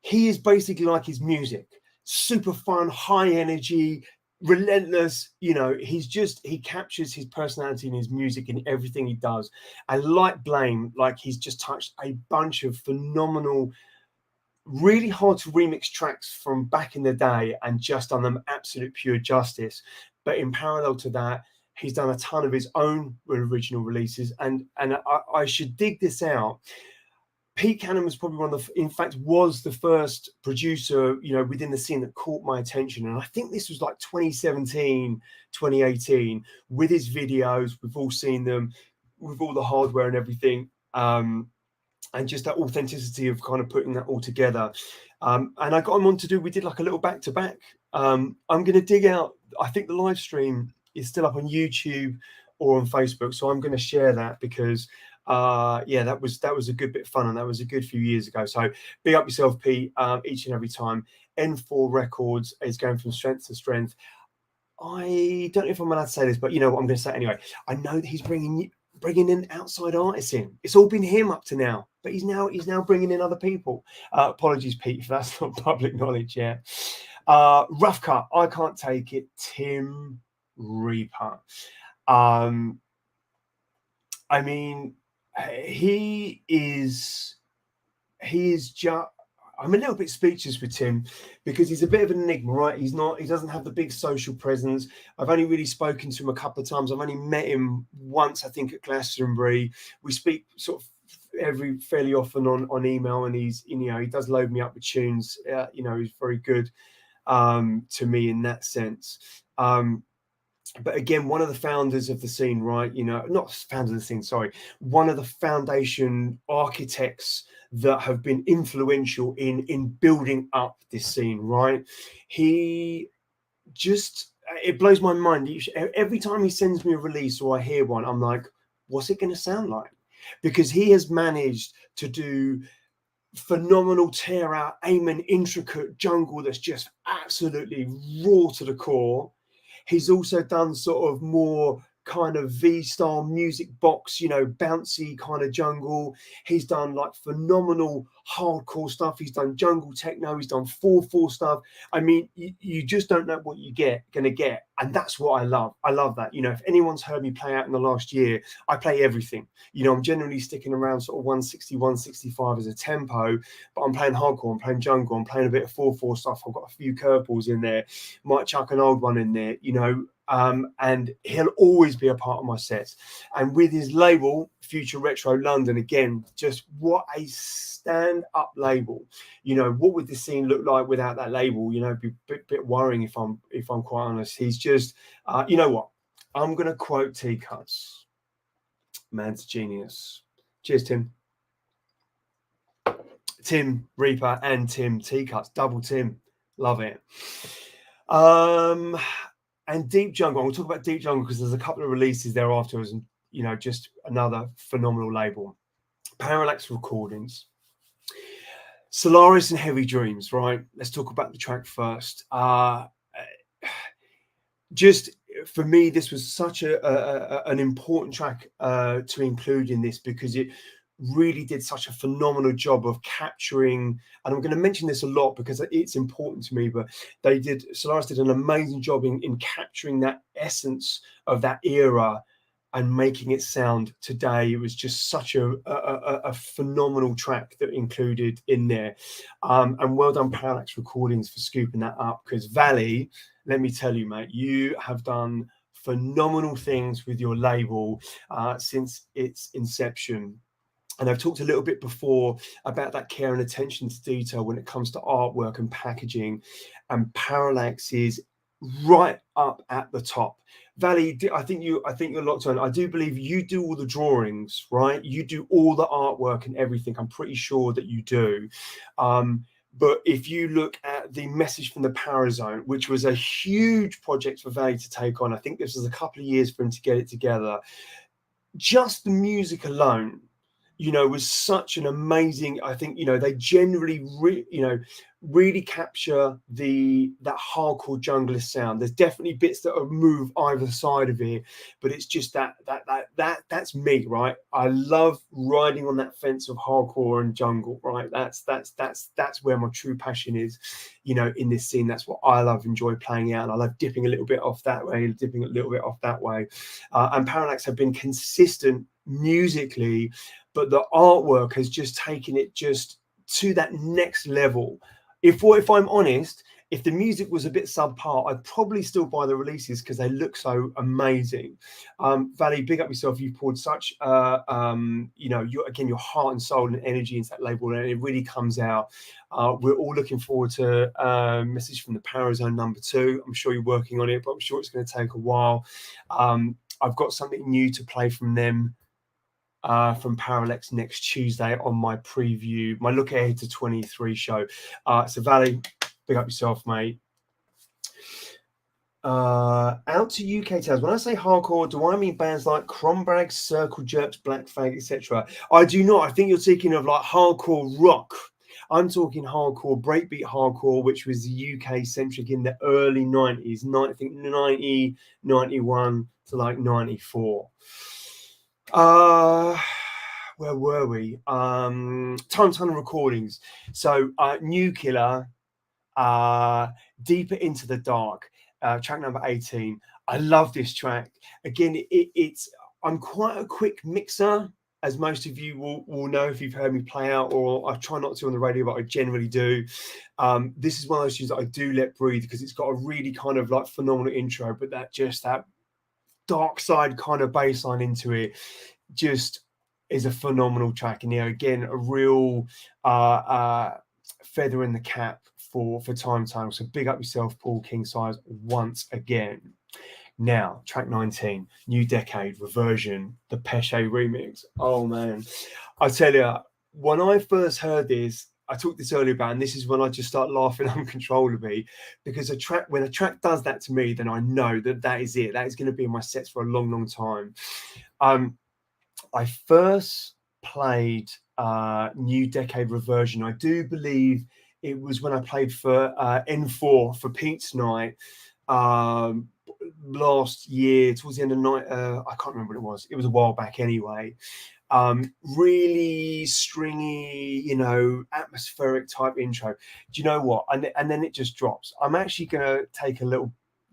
he is basically like his music. Super fun, high energy, relentless. You know, he captures his personality in his music in everything he does. And like Blame, like he's just touched a bunch of phenomenal, really hard to remix tracks from back in the day and just done them absolute pure justice. But in parallel to that, he's done a ton of his own original releases. And I should dig this out. Pete Cannon was probably was the first producer, you know, within the scene that caught my attention. And I think this was like 2017, 2018, with his videos. We've all seen them with all the hardware and everything. And just that authenticity of kind of putting that all together. And I got him on we did like a little back-to-back. I'm going to dig out, I think the live stream is still up on YouTube or on Facebook. So I'm going to share that because, yeah, that was a good bit of fun. And that was a good few years ago. So big up yourself, Pete, each and every time. N4 Records is going from strength to strength. I don't know if I'm allowed to say this, but you know what I'm going to say anyway. I know that he's bringing in outside artists in. It's all been him up to now, but he's now bringing in other people. Apologies, Pete, if that's not public knowledge yet. Rough Cut, I Can't Take It, Tim Reaper. I mean, he is just. I'm a little bit speechless with Tim because he's a bit of an enigma, right? He doesn't have the big social presence. I've only really spoken to him a couple of times. I've only met him once, I think, at Glastonbury. We speak sort of fairly often on email, and he does load me up with tunes. He's very good to me in that sense. But again, one of the founders of the scene, right? Not founder of the scene, sorry. One of the foundation architects that have been influential in building up this scene, right? It blows my mind. Every time he sends me a release or I hear one, I'm like, what's it going to sound like? Because he has managed to do phenomenal tear out, aim and intricate jungle that's just absolutely raw to the core. He's also done sort of more kind of V-style music box, bouncy kind of jungle. He's done like phenomenal hardcore stuff. He's done jungle techno. He's done 4/4 stuff. I mean, you just don't know what you're gonna get, and that's what I love. I love that. If anyone's heard me play out in the last year, I play everything. I'm generally sticking around sort of 160, 165 as a tempo, but I'm playing hardcore. I'm playing jungle. I'm playing a bit of 4/4 stuff. I've got a few curveballs in there. Might chuck an old one in there. And he'll always be a part of my sets. And with his label, Future Retro London, again, just what a stand-up label. What would the scene look like without that label? It'd be a bit worrying if I'm quite honest. He's just, you know what? I'm going to quote T-Cuts. Man's genius. Cheers, Tim. Tim Reaper and Tim T-Cuts, double Tim, love it. And Deep Jungle, we'll talk about Deep Jungle because there's a couple of releases there afterwards, and you know, just another phenomenal label. Parallax Recordings, Solaris and Heavy Dreams, right? Let's talk about the track first. Just for me, this was such an important track to include in this because it really did such a phenomenal job of capturing, and I'm going to mention this a lot because it's important to me, but Solaris did an amazing job in capturing that essence of that era and making it sound today. It was just such a phenomenal track that included in there. And well done Parallax Recordings for scooping that up, because Valley, let me tell you, mate, you have done phenomenal things with your label since its inception. And I've talked a little bit before about that care and attention to detail when it comes to artwork and packaging, and Parallax is right up at the top. Valley, I think you're locked on. I do believe you do all the drawings, right? You do all the artwork and everything. I'm pretty sure that you do. But if you look at the Message from the Parazone, which was a huge project for Valley to take on, I think this was a couple of years for him to get it together. Just the music alone, you know, was such an amazing, I think, you know, they generally really capture that hardcore junglist sound. There's definitely bits that move either side of it, but it's just that's me, right? I love riding on that fence of hardcore and jungle, right? That's where my true passion is, you know, in this scene. That's what I love, enjoy playing out, and I love dipping a little bit off that way, dipping a little bit off that way. And Parallax have been consistent musically, but the artwork has just taken it just to that next level. If I'm honest, if the music was a bit subpar, I'd probably still buy the releases because they look so amazing. Valley, big up yourself. You've poured such, you know, your heart and soul and energy into that label, and it really comes out. We're all looking forward to Message from the Parazone #2. I'm sure you're working on it, but I'm sure it's going to take a while. I've got something new to play from them. From Parallax next Tuesday on my preview, my look ahead to 23 show. So Valley, big up yourself, mate. Out to UK tales. When I say hardcore, do I mean bands like Crombrag, Circle Jerks, Black Flag, etc.? I do not. I think you're thinking of like hardcore rock. I'm talking hardcore, breakbeat hardcore, which was UK centric in the early 90s. I think 90, 91 to like 94. Where were we? Time Tunnel Recordings. So Nuclear, Deeper Into the Dark, track number 18. I love this track. Again, I'm quite a quick mixer, as most of you will know if you've heard me play out, or I try not to on the radio, but I generally do. This is one of those tunes that I do let breathe because it's got a really kind of like phenomenal intro, but that dark side kind of bass line into it just is a phenomenal track. And again, a real feather in the cap for Time Tunnel. So big up yourself, Paul King Size, once again. Now, track 19, New Decade Reversion, the Pesce remix. Oh man, I tell you, when I first heard this, I talked this earlier about, and this is when I just start laughing uncontrollably, because when a track does that to me, then I know that is it. That is going to be in my sets for a long, long time. I first played New Decade Reversion. I do believe it was when I played for N4 for Pete's Night last year, towards the end of the night. I can't remember what it was. It was a while back anyway. Really stringy, you know, atmospheric type intro. Do you know what? And then it just drops. I'm actually going to take a little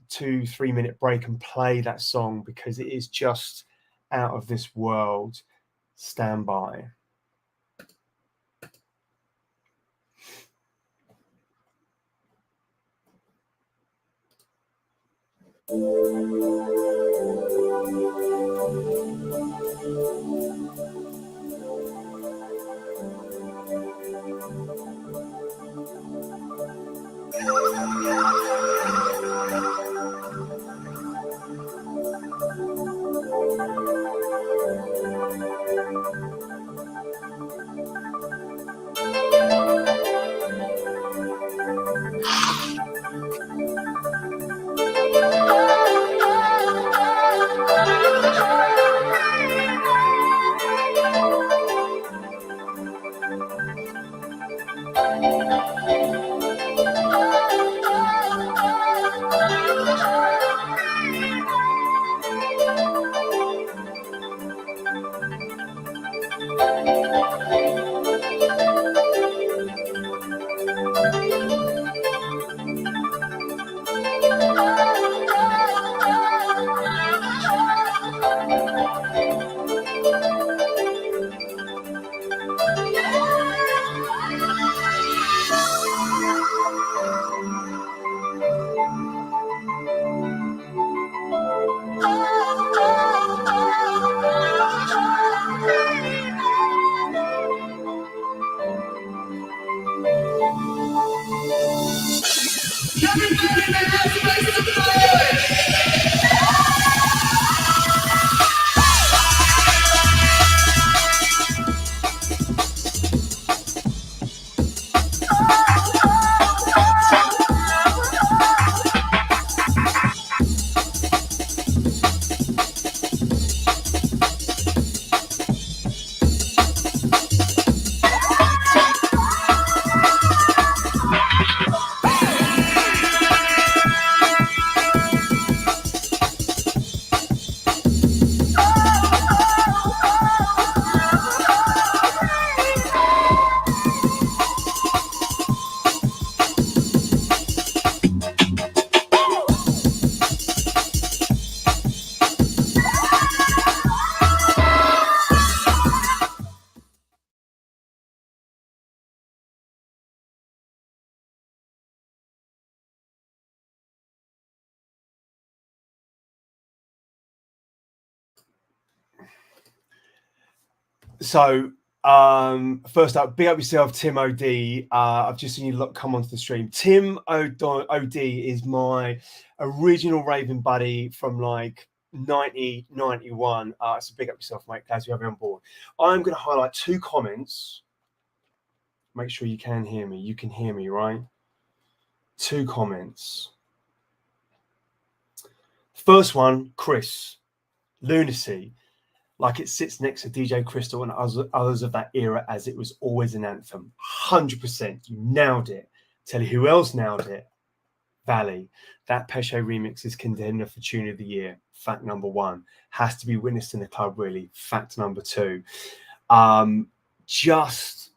2-3 minute break and play that song because it is just out of this world. Stand by. Everybody in the house, make some noise! So first up, big up yourself, Tim OD. I've just seen you look come onto the stream. Tim OD is my original raving buddy from like 91. So big up yourself, mate. Glad to have you on board. I'm going to highlight 2 comments. Make sure you can hear me. You can hear me, right? 2 comments. First one, Chris, Lunacy. Like it sits next to DJ Crystal and others of that era as it was always an anthem. 100%. You nailed it. Tell you who else nailed it. Valley. That Pesce remix is contender for Tune of the Year. Fact number 1. Has to be witnessed in the club, really. Fact number 2. Just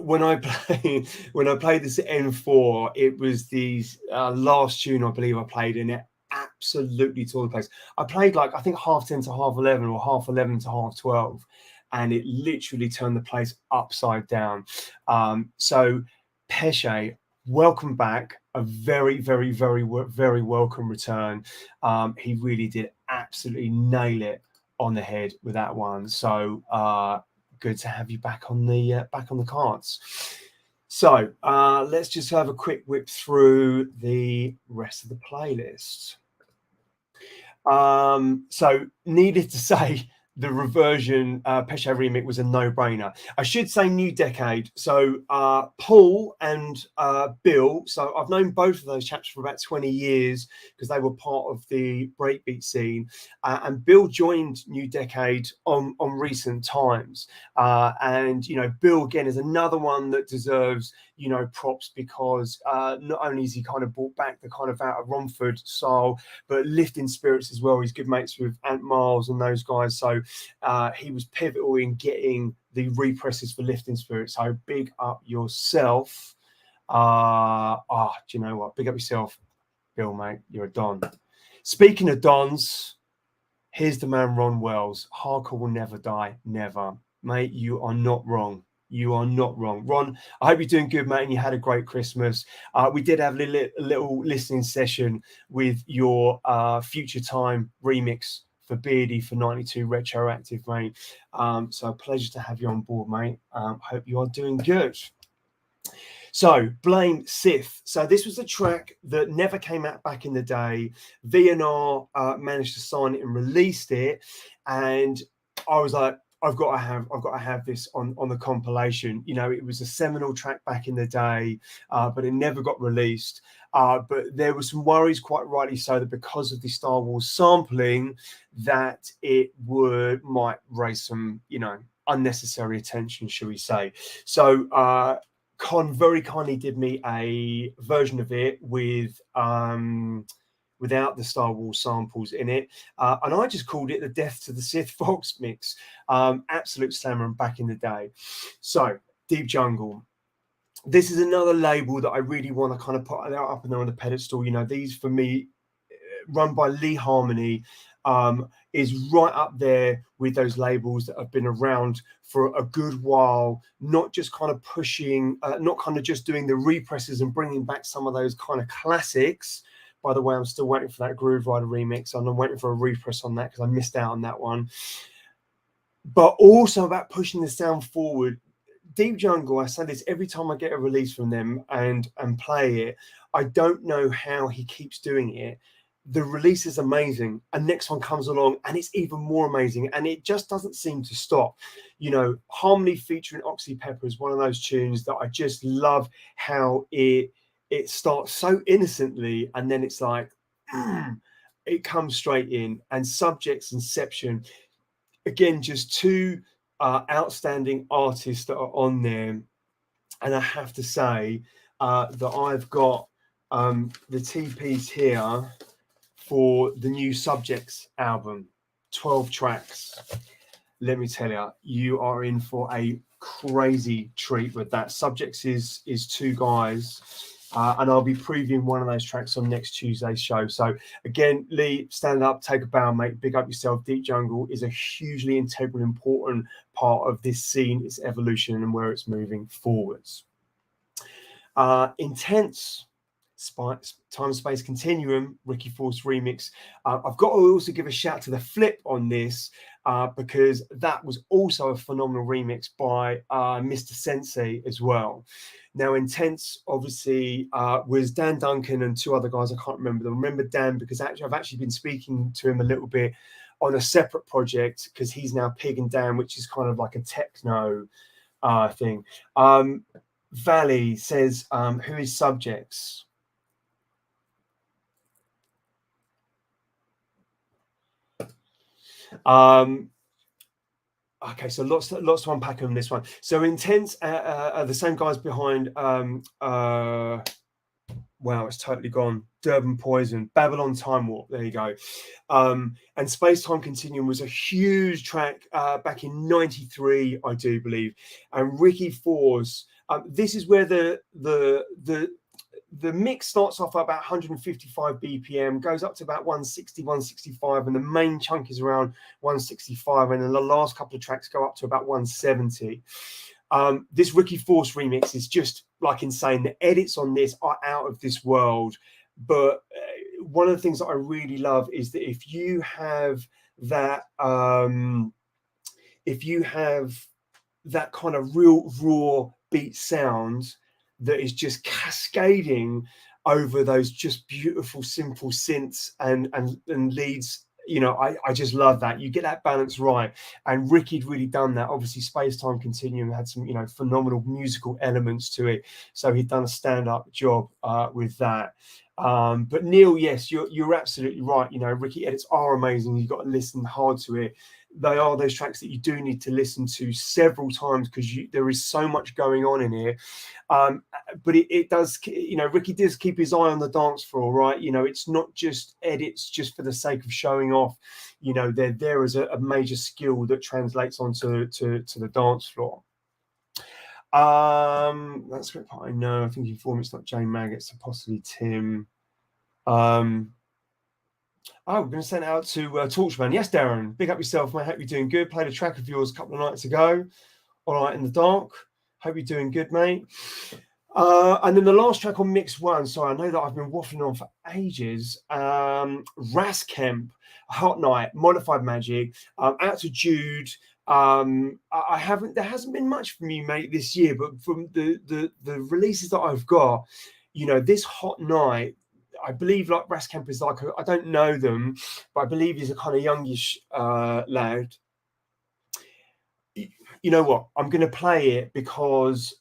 when I played this at N4, it was these last tune I believe I played in it. Absolutely tore the place. I played like I think 10:30 to 11:30 or 11:30 to 12:30, and it literally turned the place upside down. So Pesce, welcome back. A very, very, very, very welcome return. He really did absolutely nail it on the head with that one. So good to have you back on the cards. So let's just have a quick whip through the rest of the playlist. So needless to say, the reversion Pesce remix was a no-brainer. I should say New Decade. So Paul and Bill, so I've known both of those chaps for about 20 years because they were part of the breakbeat scene. And Bill joined New Decade on recent times. And, you know, Bill, again, is another one that deserves, you know, props because not only is he kind of brought back the kind of out of Romford style, but Lifting Spirits as well. He's good mates with Ant Miles and those guys. So he was pivotal in getting the represses for Lifting Spirits. So big up yourself. Do you know what? Big up yourself, Bill, mate. You're a don. Speaking of dons, here's the man Ron Wells. Hardcore will never die. Never. Mate, you are not wrong. You are not wrong. Ron, I hope you're doing good, mate, and you had a great Christmas. We did have a little listening session with your Future Time remix for Beardy for 92 Retroactive, mate. So a pleasure to have you on board, mate. Hope you are doing good. So, Blame Sith. So this was a track that never came out back in the day. VNR managed to sign it and released it. And I was like, I've got to have this on the compilation. You know, it was a seminal track back in the day, but it never got released. But there were some worries, quite rightly so, that because of the Star Wars sampling, that it might raise some, you know, unnecessary attention, shall we say. So Con very kindly did me a version of it with without the Star Wars samples in it. And I just called it the Death to the Sith Fox mix. Absolute slammer back in the day. So, Deep Jungle. This is another label that I really want to kind of put up and there on the pedestal. You know, these for me, run by Lee Harmony, is right up there with those labels that have been around for a good while, not just kind of pushing, not kind of just doing the represses and bringing back some of those kind of classics. By the way, I'm still waiting for that Groove Rider remix, and I'm waiting for a repress on that because I missed out on that one. But also about pushing the sound forward. Deep Jungle, I say this every time I get a release from them and play it. I don't know how he keeps doing it. The release is amazing, and next one comes along and it's even more amazing, and it just doesn't seem to stop. You know, Harmony featuring Oxy Pepper is one of those tunes that I just love how it starts so innocently and then it's like it comes straight in. And Subject's Inception, again, just two outstanding artists that are on there. And I have to say that I've got the TPs here for the new Subjects album, 12 tracks. Let me tell you, you are in for a crazy treat with that. Subjects is two guys, and I'll be previewing one of those tracks on next Tuesday's show. So again, Lee, stand up, take a bow, mate. Big up yourself. Deep Jungle is a hugely integral, important part of this scene, its evolution, and where it's moving forwards. Intense. Time Space Continuum, Ricky Force remix. I've got to also give a shout to the Flip on this because that was also a phenomenal remix by Mr. Sensei as well. Now, Intense obviously was Dan Duncan and two other guys. I can't remember them. I remember Dan because I've actually been speaking to him a little bit on a separate project because he's now Pig and Dan, which is kind of like a techno thing. Valley says, who is Subjects? Okay, so lots to unpack on this one. So Intense are the same guys behind wow, it's totally gone. Durban Poison, Babylon Time Warp, there you go. And Space Time Continuum was a huge track back in '93, I do believe. And Ricky Force, this is where the mix starts off at about 155 BPM, goes up to about 160, 165, and the main chunk is around 165, and then the last couple of tracks go up to about 170. This Ricky Force remix is just like insane. The edits on this are out of this world, but one of the things that I really love is that if you have that kind of real raw beat sound that is just cascading over those just beautiful, simple synths and leads. You know, I just love that. You get that balance right. And Ricky'd really done that. Obviously, Space Time Continuum had some, you know, phenomenal musical elements to it. So he'd done a stand-up job with that. But Neil, yes, you're absolutely right. You know, Ricky edits are amazing. You've got to listen hard to it. They are those tracks that you do need to listen to several times because there is so much going on in here. But it does, you know, Ricky does keep his eye on the dance floor, right? You know, it's not just edits just for the sake of showing off. You know, they're there as a major skill that translates onto to the dance floor. That's what I know. I think you informed it's not Jane Maggots, so possibly Tim. Oh, we're going to send it out to Torchman. Yes, Darren, big up yourself, mate. Hope you're doing good. Played a track of yours a couple of nights ago. All right, in the dark. Hope you're doing good, mate. And then the last track on Mix One. Sorry, I know that I've been waffling on for ages. Raskemp, Hot Night, Modified Magic. Out to Jude. There hasn't been much from you, mate, this year, but from the releases that I've got, you know, this Hot Night, I believe like Raskemp is like, I don't know them, but I believe he's a kind of youngish lad. You know what? I'm going to play it because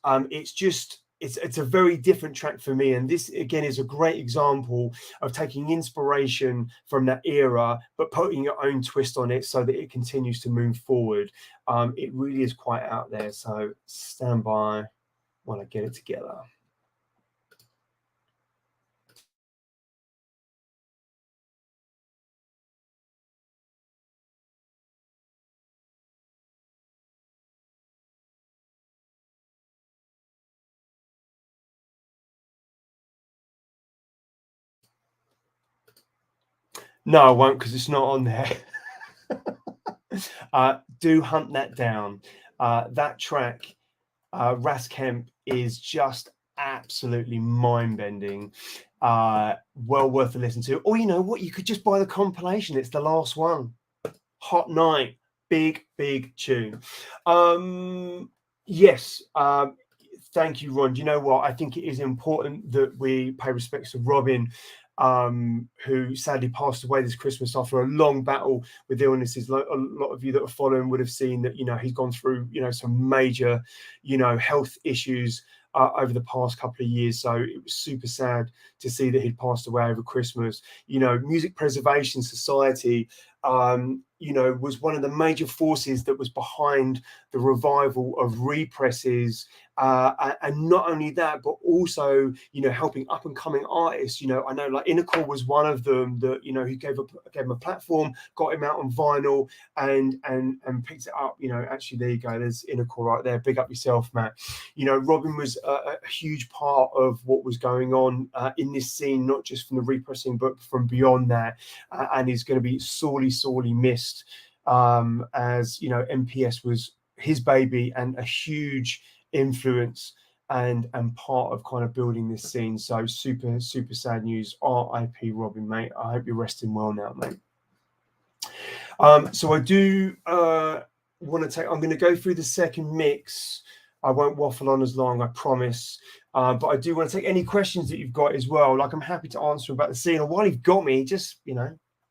it's a very different track for me. And this, again, is a great example of taking inspiration from that era, but putting your own twist on it so that it continues to move forward. It really is quite out there. So stand by while I get it together. No, I won't because it's not on there. Do hunt that down. That track, Raskemp, is just absolutely mind-bending. Well worth a listen to. Or you know what? You could just buy the compilation. It's the last one. Hot Night. Big tune. Yes. Thank you, Ron. Do you know what? I think it is important that we pay respects to Robin, who sadly passed away this Christmas after a long battle with illnesses. A lot of you that are following would have seen that, he's gone through, some major, health issues over the past couple of years. So it was super sad to see that he'd passed away over Christmas. Music Preservation Society, was one of the major forces that was behind the revival of represses, and not only that, but also helping up and coming artists. I know like Inacore was one of them that he gave him a platform, got him out on vinyl, and picked it up. Actually, there you go. There's Inacore right there. Big up yourself, Matt. Robin was a huge part of what was going on in this scene, not just from the repressing, but from beyond that, and is going to be sorely missed, as MPS was his baby and a huge influence and part of kind of building this scene. So super sad news. R.I.P. Robin, mate. I hope you're resting well now, mate. So I do want to I'm going to go through the second mix. I won't waffle on as long, I promise. But I do want to take any questions that you've got as well. Like, I'm happy to answer about the scene, or while you've got me, just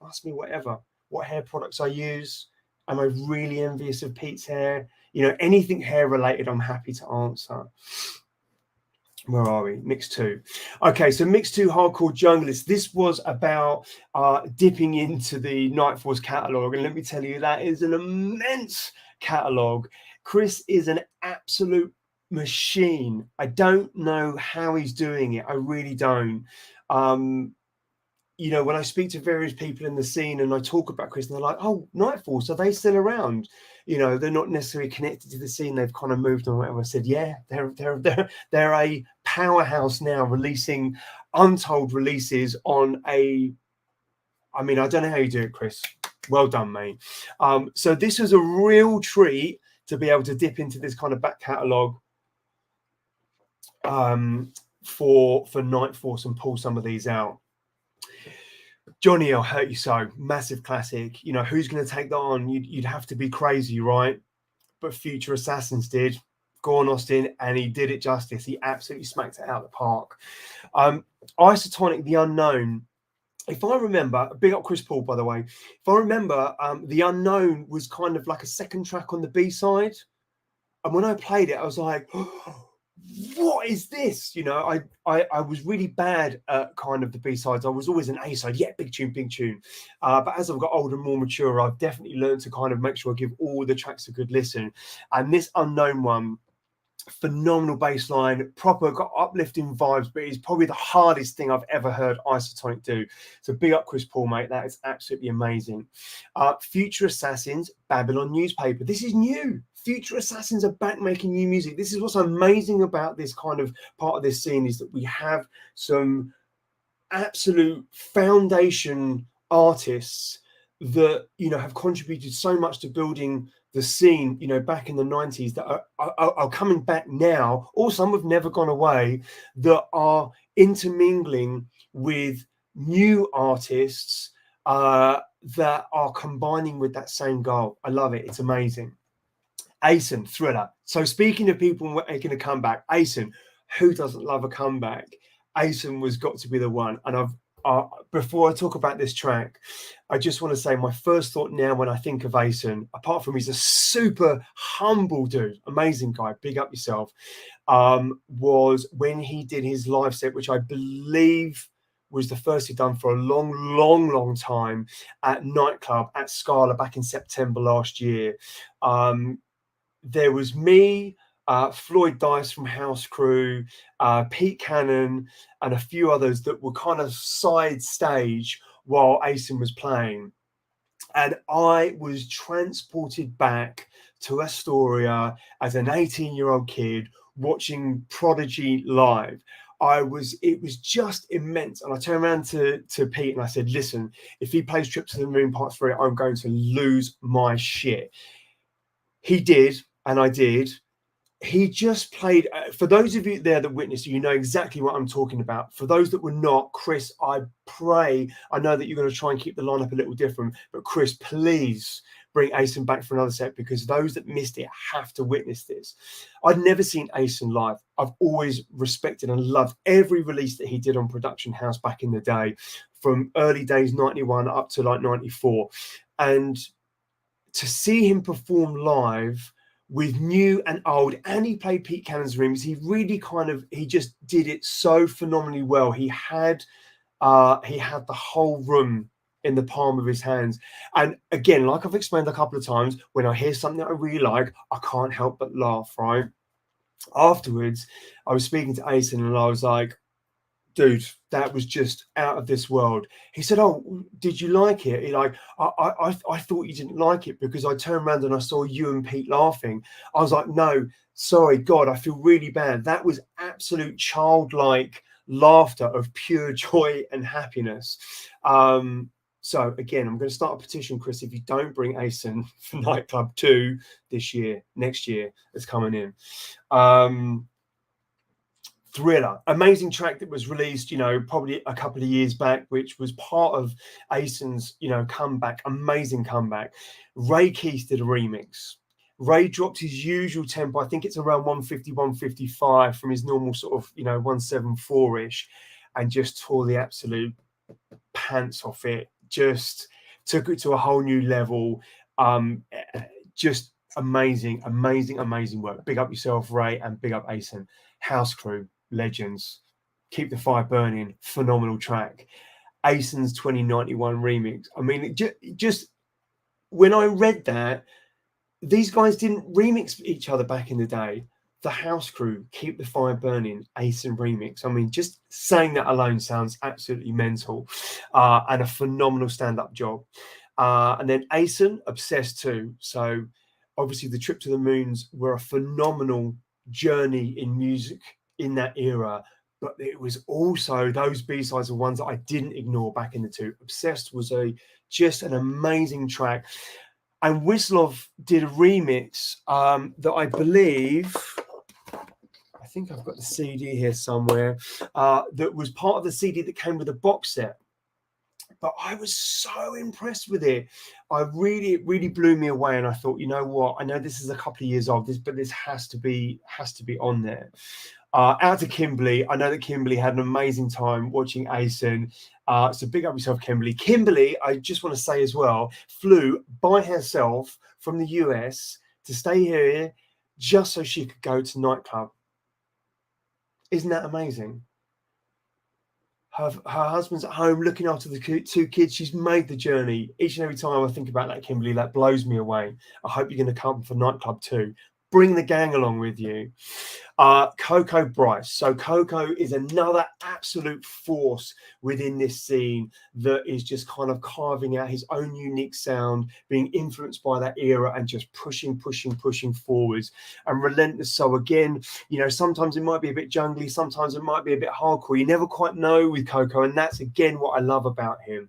ask me whatever. What hair products I use? Am I really envious of Pete's hair? Anything hair related, I'm happy to answer. Where are we? Mix 2. Okay, so Mix 2, Hardcore Junglist. This was about dipping into the Nightforce catalogue. And let me tell you, that is an immense catalogue. Chris is an absolute machine. I don't know how he's doing it. I really don't. When I speak to various people in the scene and I talk about Chris, and they're like, "Oh, Nightforce, are they still around?" They're not necessarily connected to the scene. They've kind of moved on. Whatever. I said, "Yeah, they're a powerhouse now, releasing untold releases on a." I mean, I don't know how you do it, Chris. Well done, mate. So this was a real treat to be able to dip into this kind of back catalogue for Nightforce and pull some of these out. Johnny, I'll Hurt You So, massive classic. Who's going to take that on? You'd have to be crazy, right? But Future Assassins did. Go on, Austin, and he did it justice. He absolutely smacked it out of the park. Isotonic, The Unknown. If I remember, big up Chris Paul, by the way. If I remember, The Unknown was kind of like a second track on the B-side. And when I played it, I was like, what is this? I was really bad at kind of the B-sides. I was always an A-side. Yeah, big tune. But as I've got older and more mature, I've definitely learned to kind of make sure I give all the tracks a good listen. And this Unknown one, phenomenal bass line, proper, got uplifting vibes, but it's probably the hardest thing I've ever heard Isotonic do. So big up Chris Paul, mate. That is absolutely amazing. Future Assassins, Babylon Newspaper. This is new. Future Assassins are back making new music. This is what's amazing about this kind of part of this scene, is that we have some absolute foundation artists that have contributed so much to building the scene back in the 90s, that are coming back now, or some have never gone away, that are intermingling with new artists that are combining with that same goal. I love it. It's amazing. Asen, Thriller. So speaking of people making a comeback, Asen, who doesn't love a comeback? Asen was got to be the one. And before I talk about this track, I just want to say my first thought now when I think of Asen, apart from he's a super humble dude, amazing guy, big up yourself, was when he did his live set, which I believe was the first he'd done for a long time, at Nightclub at Scala back in September last year. There was me, Floyd Dice from House Crew, Pete Cannon, and a few others that were kind of side stage while Asen was playing. And I was transported back to Astoria as an 18-year-old kid watching Prodigy live. It was just immense. And I turned around to Pete and I said, listen, if he plays Trip to the Moon Part 3, I'm going to lose my shit. He did, and I did. He just played, for those of you there that witnessed, you know exactly what I'm talking about. For those that were not, Chris, I pray, I know that you're going to try and keep the lineup a little different, but Chris, please bring Asen back for another set, because those that missed it have to witness this. I'd never seen Asen live. I've always respected and loved every release that he did on Production House back in the day, from early days 91 up to like 94. And to see him perform live with new and old, and he played Pete Cannon's remix, he just did it so phenomenally well. He had the whole room in the palm of his hands. And again, like I've explained a couple of times, when I hear something that I really like, I can't help but laugh, right? Afterwards, I was speaking to Asen and I was like, dude, that was just out of this world. He said, oh, did you like it? He like, I thought you didn't like it because I turned around and I saw you and Pete laughing. I was like, no, sorry, God, I feel really bad. That was absolute childlike laughter of pure joy and happiness. So again, I'm going to start a petition, Chris, if you don't bring Asen for Nightclub 2 next year, that's coming in. Thriller, amazing track that was released, probably a couple of years back, which was part of Asen's, comeback, amazing comeback. Ray Keith did a remix. Ray dropped his usual tempo. I think it's around 150, 155 from his normal sort of, 174-ish, and just tore the absolute pants off it. Just took it to a whole new level. Just amazing work. Big up yourself, Ray, and big up Asen. House Crew, legends. Keep the Fire Burning, phenomenal track. Asen's 2091 remix. I mean, just when I read that, these guys didn't remix each other back in the day. The House Crew, Keep the Fire Burning, Asen remix. I mean, just saying that alone sounds absolutely mental, and a phenomenal stand-up job. And then Asen, Obsessed 2. So obviously the Trip to the Moons were a phenomenal journey in music in that era, but it was also those B-sides are ones that I didn't ignore back in the two. Obsessed was just an amazing track. And Wislov did a remix that I believe, I think I've got the CD here somewhere, that was part of the CD that came with a box set. But I was so impressed with it. It really blew me away. And I thought, you know what? I know this is a couple of years old, but this has to be on there. Out to Kimberly. I know that Kimberly had an amazing time watching Asen. So big up yourself, Kimberly. Kimberly, I just want to say as well, flew by herself from the US to stay here just so she could go to Nightclub. Isn't that amazing? Her husband's at home looking after the two kids. She's made the journey. Each and every time I think about that, Kimberly, that blows me away. I hope you're going to come for Nightclub 2. Bring the gang along with you. Coco Bryce. So Coco is another absolute force within this scene that is just kind of carving out his own unique sound, being influenced by that era and just pushing forwards and relentless. So again, sometimes it might be a bit jungly, sometimes it might be a bit hardcore. You never quite know with Coco, and that's again what I love about him.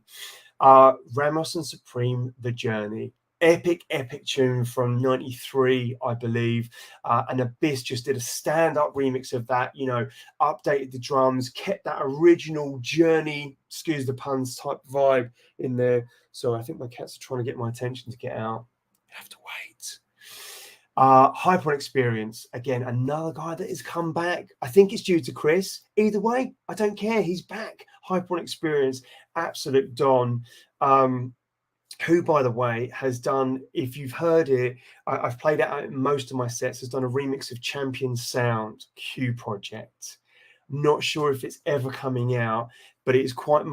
Ramos and Supreme, The Journey. Epic tune from 93, I believe. And Abyss just did a stand-up remix of that, updated the drums, kept that original Journey, excuse the puns, type vibe in there. So I think my cats are trying to get my attention to get out. I have to wait. Hyper Experience, again, another guy that has come back. I think it's due to Chris. Either way, I don't care. He's back. Hyper Experience, absolute Don. Who, by the way, has done, if you've heard it, I've played it out in most of my sets, has done a remix of Champion Sound, Q Project. Not sure if it's ever coming out, but it is quite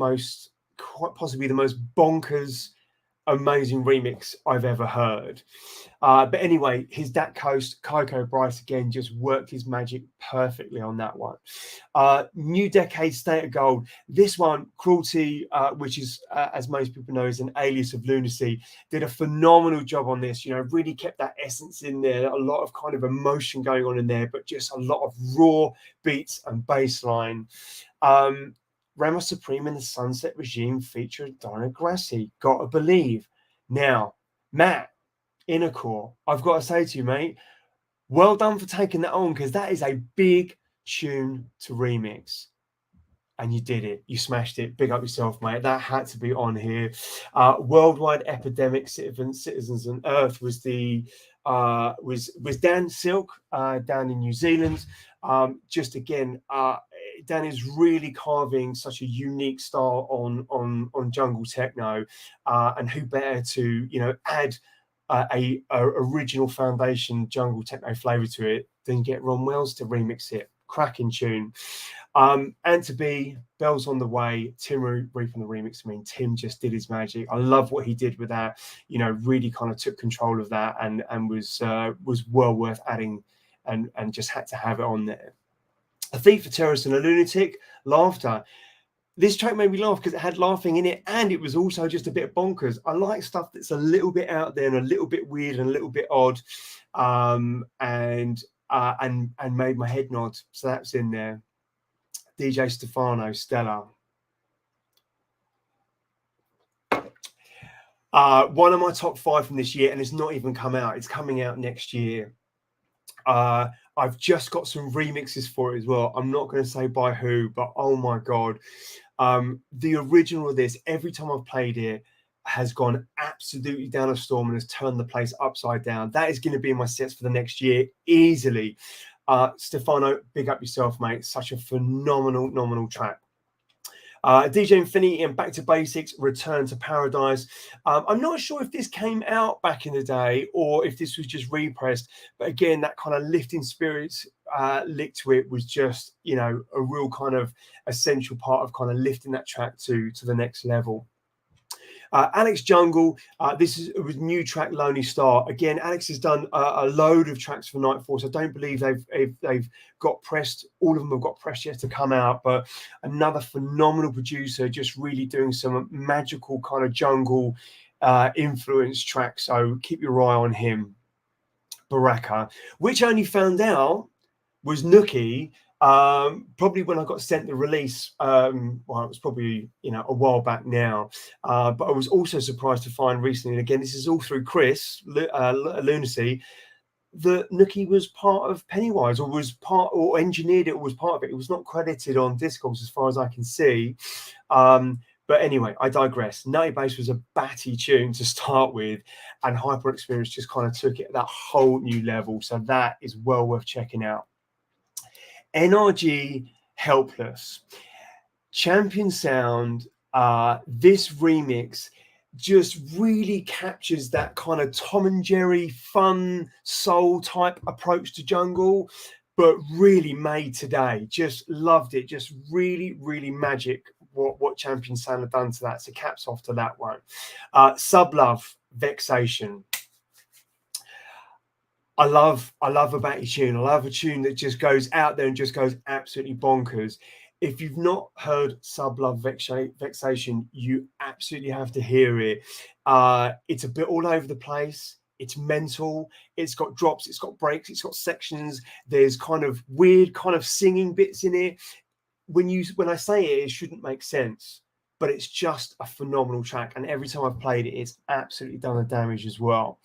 possibly the most bonkers, amazing remix I've ever heard. But anyway, his Dat Coast, Coco Bryce, again, just worked his magic perfectly on that one. New Decade, State of Gold. This one, Cruelty, which is, as most people know, is an alias of Lunacy, did a phenomenal job on this. Really kept that essence in there, a lot of kind of emotion going on in there, but just a lot of raw beats and bass line. Ramos Supreme and the Sunset Regime featured Donna Grassi, Gotta Believe. Now, Matt, Inner Core, I've got to say to you, mate, well done for taking that on, because that is a big tune to remix. and you did it. You smashed it. Big up yourself, mate. That had to be on here. Worldwide Epidemic Citizens on Earth was the was Dan Silk down in New Zealand. Just again, Dan is really carving such a unique style on jungle techno, and who better to add a original foundation jungle techno flavor to it than get Ron Wells to remix it. Cracking tune. And to be bells on the way, Tim Reap on the remix. I mean, Tim just did his magic. I love what he did with that. Really kind of took control of that and was well worth adding and just had to have it on there. A Thief, a Terrorist, and a Lunatic, Laughter. This track made me laugh because it had laughing in it, and it was also just a bit bonkers. I like stuff that's a little bit out there and a little bit weird and a little bit odd, and made my head nod. So that's in there. DJ Stefano, Stella. One of my top 5 from this year, and it's not even come out. It's coming out next year. I've just got some remixes for it as well. I'm not going to say by who, but oh my God. The original of this, every time I've played it, has gone absolutely down a storm and has turned the place upside down. That is going to be in my sets for the next year, easily. Stefano, big up yourself, mate. Such a phenomenal track. DJ Infinity and Back to Basics, Return to Paradise. I'm not sure if this came out back in the day or if this was just repressed, but again, that kind of lifting spirits lick to it was just, a real kind of essential part of kind of lifting that track to the next level. Alex Jungle, this was new track Lonely Star. Again, Alex has done a load of tracks for Nightforce. I don't believe they've got pressed. All of them have got pressed yet to come out, but another phenomenal producer, just really doing some magical kind of jungle influence tracks. So keep your eye on him. Baraka, which I only found out was Nookie probably when I got sent the release. Well, it was probably a while back now, but I was also surprised to find recently, and again this is all through Chris Lunacy, that Nookie was part of Pennywise, or was part, or engineered it, or was part of it. It was not credited on Discogs as far as I can see. But anyway, I digress. Nutty Bass was a batty tune to start with, and Hyper Experience just kind of took it that whole new level. So that is well worth checking out. NRG Helpless, Champion Sound. This remix just really captures that kind of Tom and Jerry fun soul type approach to jungle, but really made today. Just loved it. Just really magic what Champion Sound have done to that. So caps off to that one. Sublove, Vexation. I love a batty tune. I love a tune that just goes out there and just goes absolutely bonkers. If you've not heard Sublove Vexation, you absolutely have to hear it. It's a bit all over the place. It's mental. It's got drops. It's got breaks. It's got sections. There's kind of weird kind of singing bits in it. When I say it, it shouldn't make sense, but it's just a phenomenal track. And every time I've played it, it's absolutely done the damage as well.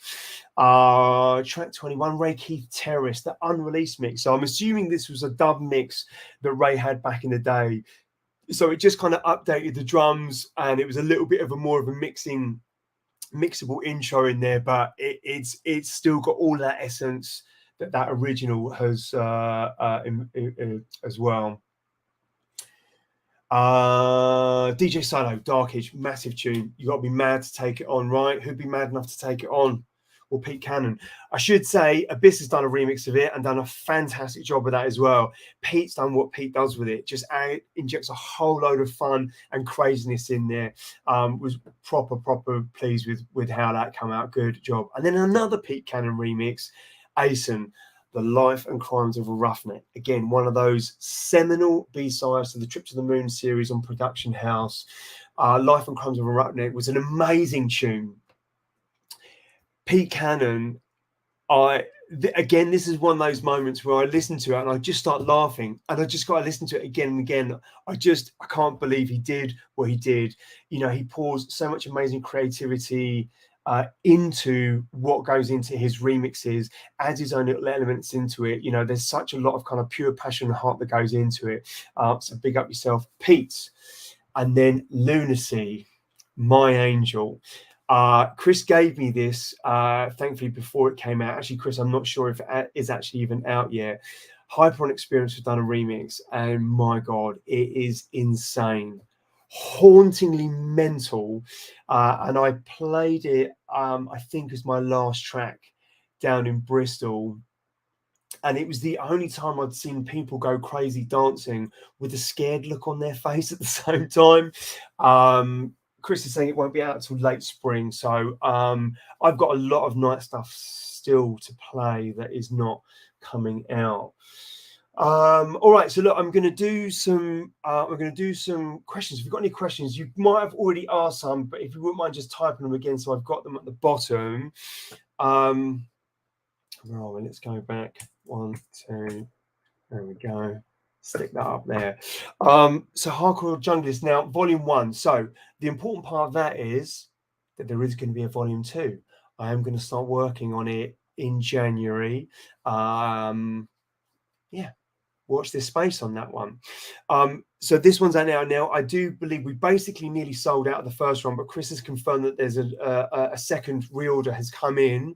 Track 21, Ray Keith Terrace, the unreleased mix. So I'm assuming this was a dub mix that Ray had back in the day. So it just kind of updated the drums, and it was a little bit of a more of a mixable intro in there, but it's still got all that essence that original has as well. DJ Silo, Darkish, massive tune. You got to be mad to take it on, right? Who'd be mad enough to take it on? Or Pete Cannon. I should say Abyss has done a remix of it and done a fantastic job with that as well. Pete's done what Pete does with it, just injects a whole load of fun and craziness in there. Was proper pleased with how that came out. Good job. And then another Pete Cannon remix, Asen, The Life and Crimes of a Roughneck. Again, one of those seminal B-sides to the Trip to the Moon series on Production House. Life and Crimes of a Roughneck was an amazing tune. Pete Cannon, again, this is one of those moments where I listen to it and I just start laughing, and I just got to listen to it again and again. I can't believe he did what he did. He pours so much amazing creativity into what goes into his remixes, adds his own little elements into it. You know, there's such a lot of kind of pure passion and heart that goes into it. So big up yourself, Pete. And then Lunacy, my angel. Chris gave me this, thankfully, before it came out. Actually, Chris, I'm not sure if it is actually even out yet. Hyperon Experience has done a remix, and my God, it is insane, hauntingly mental. And I played it, I think, as my last track down in Bristol. And it was the only time I'd seen people go crazy dancing with a scared look on their face at the same time. Chris is saying it won't be out till late spring. So I've got a lot of night stuff still to play that is not coming out. All right, so look, I'm going to do some questions. If you've got any questions, you might have already asked some, but if you wouldn't mind just typing them again, so I've got them at the bottom. Where are we? Let's go back. 1, 2. There we go. Stick that up there. So Hardcore Junglist now, volume 1. So the important part of that is that there is going to be a volume 2. I am going to start working on it in January. Yeah, watch this space on that one. So this one's out now. Now, I do believe we basically nearly sold out of the first one, but Chris has confirmed that there's a second reorder has come in.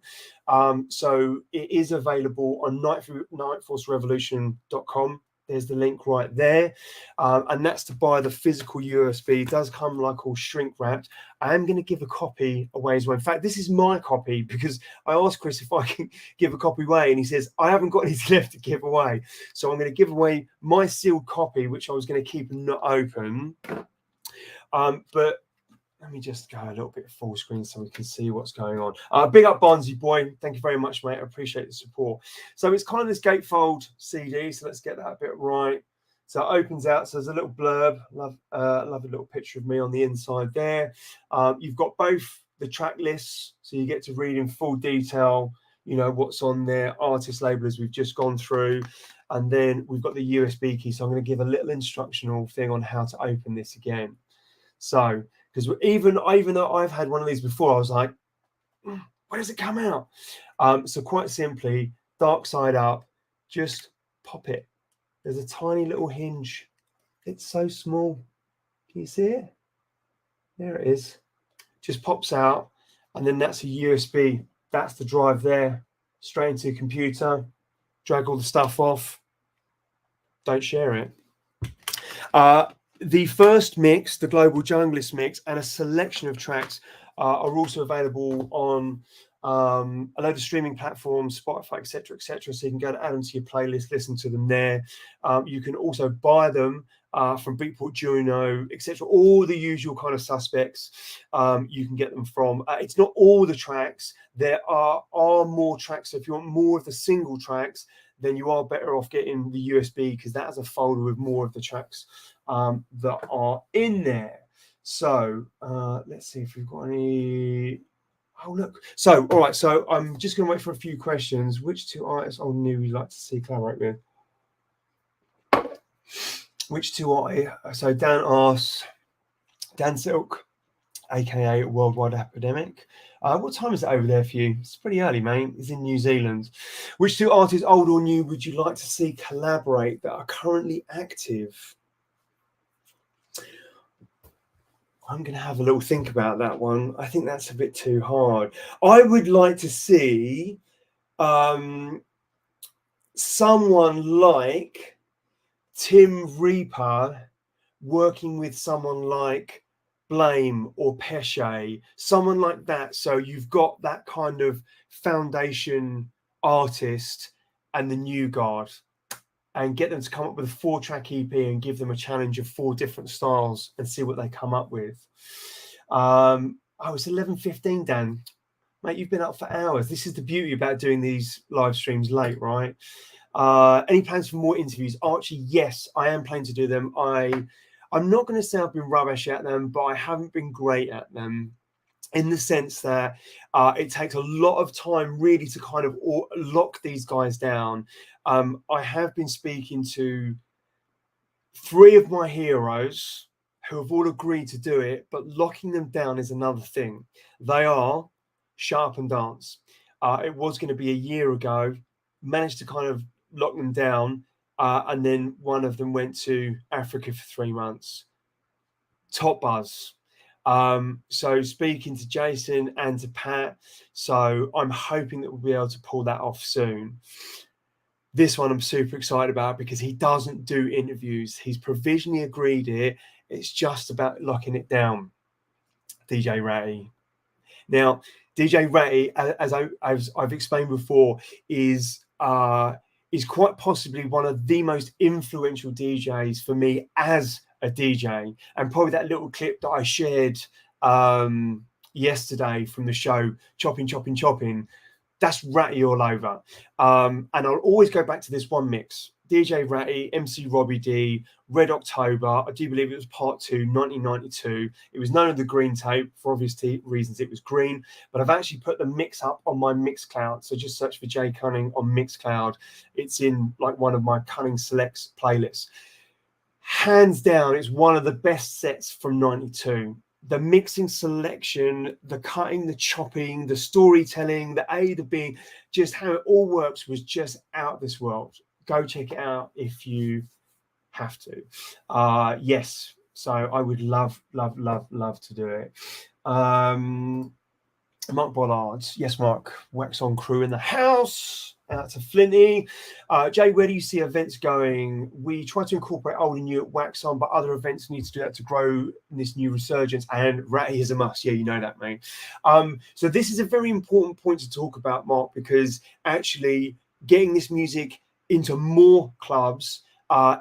So it is available on nightforcerevolution.com. There's the link right there. And that's to buy the physical USB. It does come like all shrink wrapped. I am going to give a copy away as well. In fact, this is my copy because I asked Chris if I can give a copy away, and he says, I haven't got anything left to give away. So I'm going to give away my sealed copy, which I was going to keep and not open. But let me just go a little bit full screen so we can see what's going on. Big up Bonzi boy. Thank you very much, mate. I appreciate the support. So it's kind of this gatefold CD. So let's get that a bit right. So it opens out. So there's a little blurb. Love a little picture of me on the inside there. You've got both the track lists. So you get to read in full detail, you know, what's on there, artist labelers we've just gone through. And then we've got the USB key. So I'm going to give a little instructional thing on how to open this again. So, because even though I've had one of these before, I was like, when does it come out? So quite simply, dark side up, just pop it. There's a tiny little hinge. It's so small. Can you see it? There it is. Just pops out, and then that's a USB. That's the drive there. Straight into your computer. Drag all the stuff off. Don't share it. The first mix, the Global Junglist mix, and a selection of tracks are also available on a load of streaming platforms, Spotify, etc., etc. So you can go and add them to your playlist, listen to them there. You can also buy them from Beatport, Juno, etc. All the usual kind of suspects. You can get them from. It's not all the tracks. There are more tracks. So if you want more of the single tracks, then you are better off getting the USB because that has a folder with more of the tracks that are in there. So let's see if we've got any. Oh, look. So, all right. So I'm just going to wait for a few questions. Which two artists on new you'd like to see collaborate with? Which two artists? So Dan asks, Dan Silk, aka Worldwide Epidemic. What time is it over there for you? It's pretty early, mate. It's in New Zealand. Which two artists, old or new, would you like to see collaborate that are currently active? I'm going to have a little think about that one. I think that's a bit too hard. I would like to see someone like Tim Reaper working with someone like Blame or Pesce, someone like that. So you've got that kind of foundation artist and the new guard, and get them to come up with a 4-track EP and give them a challenge of 4 different styles and see what they come up with. Oh, it's 11:15, Dan. Mate, you've been up for hours. This is the beauty about doing these live streams late, right? Any plans for more interviews? Archie, yes, I am planning to do them. I'm not going to say I've been rubbish at them, but I haven't been great at them, in the sense that it takes a lot of time really to kind of lock these guys down. I have been speaking to 3 of my heroes who have all agreed to do it, but locking them down is another thing. They are Shut Up and Dance. It was going to be a year ago, managed to kind of lock them down, and then one of them went to Africa for 3 months. Top buzz. So speaking to Jason and to Pat, so I'm hoping that we'll be able to pull that off soon. This one I'm super excited about because he doesn't do interviews. He's provisionally agreed it. It's just about locking it down. DJ Ratty. Now, DJ Ratty, as I've explained before, is quite possibly one of the most influential DJs for me as a DJ. And probably that little clip that I shared yesterday from the show, Chopping, that's Ratty all over. And I'll always go back to this one mix. DJ Ratty, MC Robbie D, Red October. I do believe it was part 2, 1992. It was known as the green tape. For obvious reasons, it was green. But I've actually put the mix up on my Mixcloud. So just search for Jay Cunning on Mixcloud. It's in like one of my Cunning Selects playlists. Hands down, it's one of the best sets from 92. The mixing selection, the cutting, the chopping, the storytelling, the A, the B, just how it all works was just out of this world. Go check it out if you have to. Yes, so I would love to do it. Mark Bollard, yes, Mark. Wax On crew in the house. Out to Flinty. Jay, where do you see events going? We try to incorporate old and new at Wax On, but other events need to do that to grow this new resurgence. And Ratty is a must. Yeah, you know that, mate. So this is a very important point to talk about, Mark, because actually getting this music into more clubs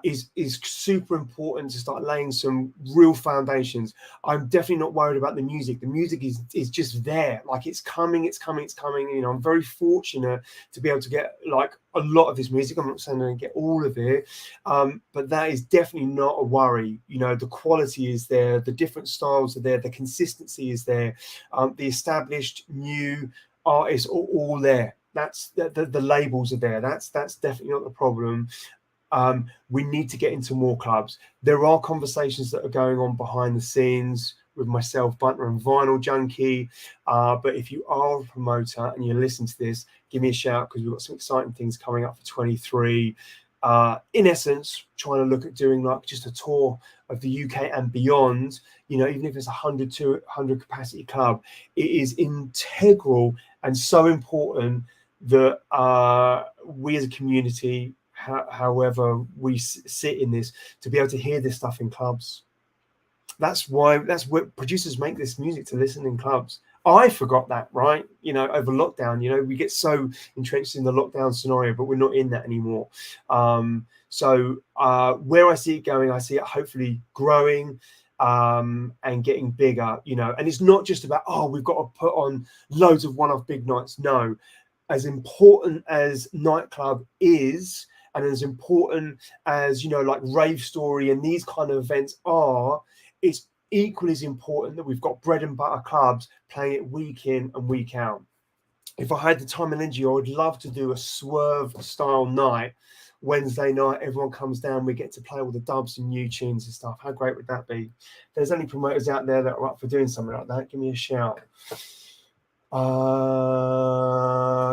is super important to start laying some real foundations. I'm definitely not worried about the music. The music is just there. Like it's coming. You know, I'm very fortunate to be able to get like a lot of this music. I'm not saying I'm going to get all of it, but that is definitely not a worry. You know, the quality is there. The different styles are there. The consistency is there. The established new artists are all there. That's the labels are there. That's definitely not the problem. We need to get into more clubs. There are conversations that are going on behind the scenes with myself, Bunter, and Vinyl Junkie. But if you are a promoter and you listen to this, give me a shout because we've got some exciting things coming up for 23. In essence, trying to look at doing like just a tour of the UK and beyond. You know, even if it's 100 to 100 capacity club, it is integral and so important that we as a community, however we sit in this, to be able to hear this stuff in clubs. That's what producers make this music to listen in clubs. I forgot that, right? You know, over lockdown, you know, we get so entrenched in the lockdown scenario, but we're not in that anymore. So where I see it going, I see it hopefully growing and getting bigger, you know, and it's not just about, oh, we've got to put on loads of one-off big nights. No, as important as nightclub is, and as important as, you know, like Rave Story and these kind of events are, it's equally as important that we've got bread and butter clubs playing it week in and week out. If I had the time and energy, I would love to do a Swerve style night. Wednesday night, everyone comes down, we get to play all the dubs and new tunes and stuff. How great would that be? If there's any promoters out there that are up for doing something like that, give me a shout.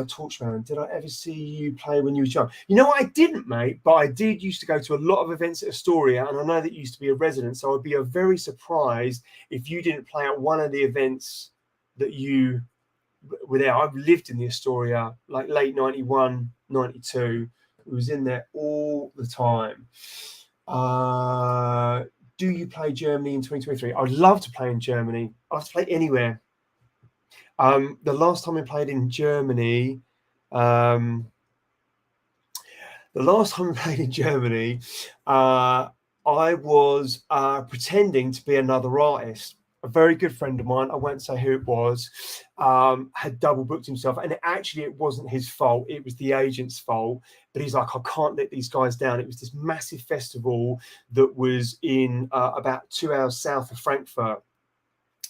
Torchman, did I ever see you play when you were young? You know what, I didn't, mate, but I did used to go to a lot of events at Astoria, and I know that you used to be a resident, so I'd be very surprised if you didn't play at one of the events that you were there. I've lived in the Astoria like late 91, 92. It was in there all the time. Do you play Germany in 2023? I'd love to play in Germany. I'd love to play anywhere. The last time I played in Germany, I was pretending to be another artist. A very good friend of mine, I won't say who it was, had double booked himself. And it wasn't his fault. It was the agent's fault. But he's like, I can't let these guys down. It was this massive festival that was in about 2 hours south of Frankfurt,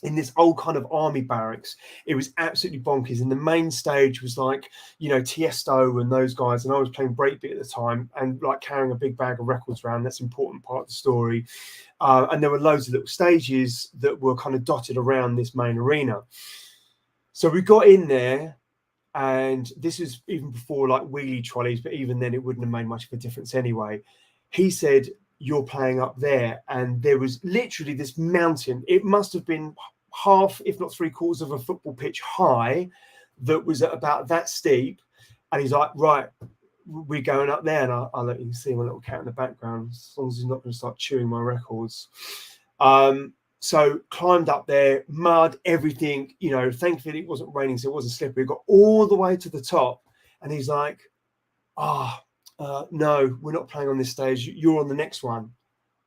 in this old kind of army barracks. It was absolutely bonkers. And the main stage was like, you know, Tiesto and those guys. And I was playing breakbeat at the time and like carrying a big bag of records around. That's an important part of the story. And there were loads of little stages that were kind of dotted around this main arena. So we got in there, and this is even before like wheelie trolleys, but even then it wouldn't have made much of a difference anyway. He said, "You're playing up there," and there was literally this mountain. It must have been half, if not three quarters of a football pitch high, that was at about that steep. And he's like, "Right, we're going up there." And I'll let you see my little cat in the background, as long as he's not going to start chewing my records. So climbed up there, mud, everything, you know, thankfully it wasn't raining, so it wasn't slippery. Got all the way to the top, and he's like, no, we're not playing on this stage. You're on the next one.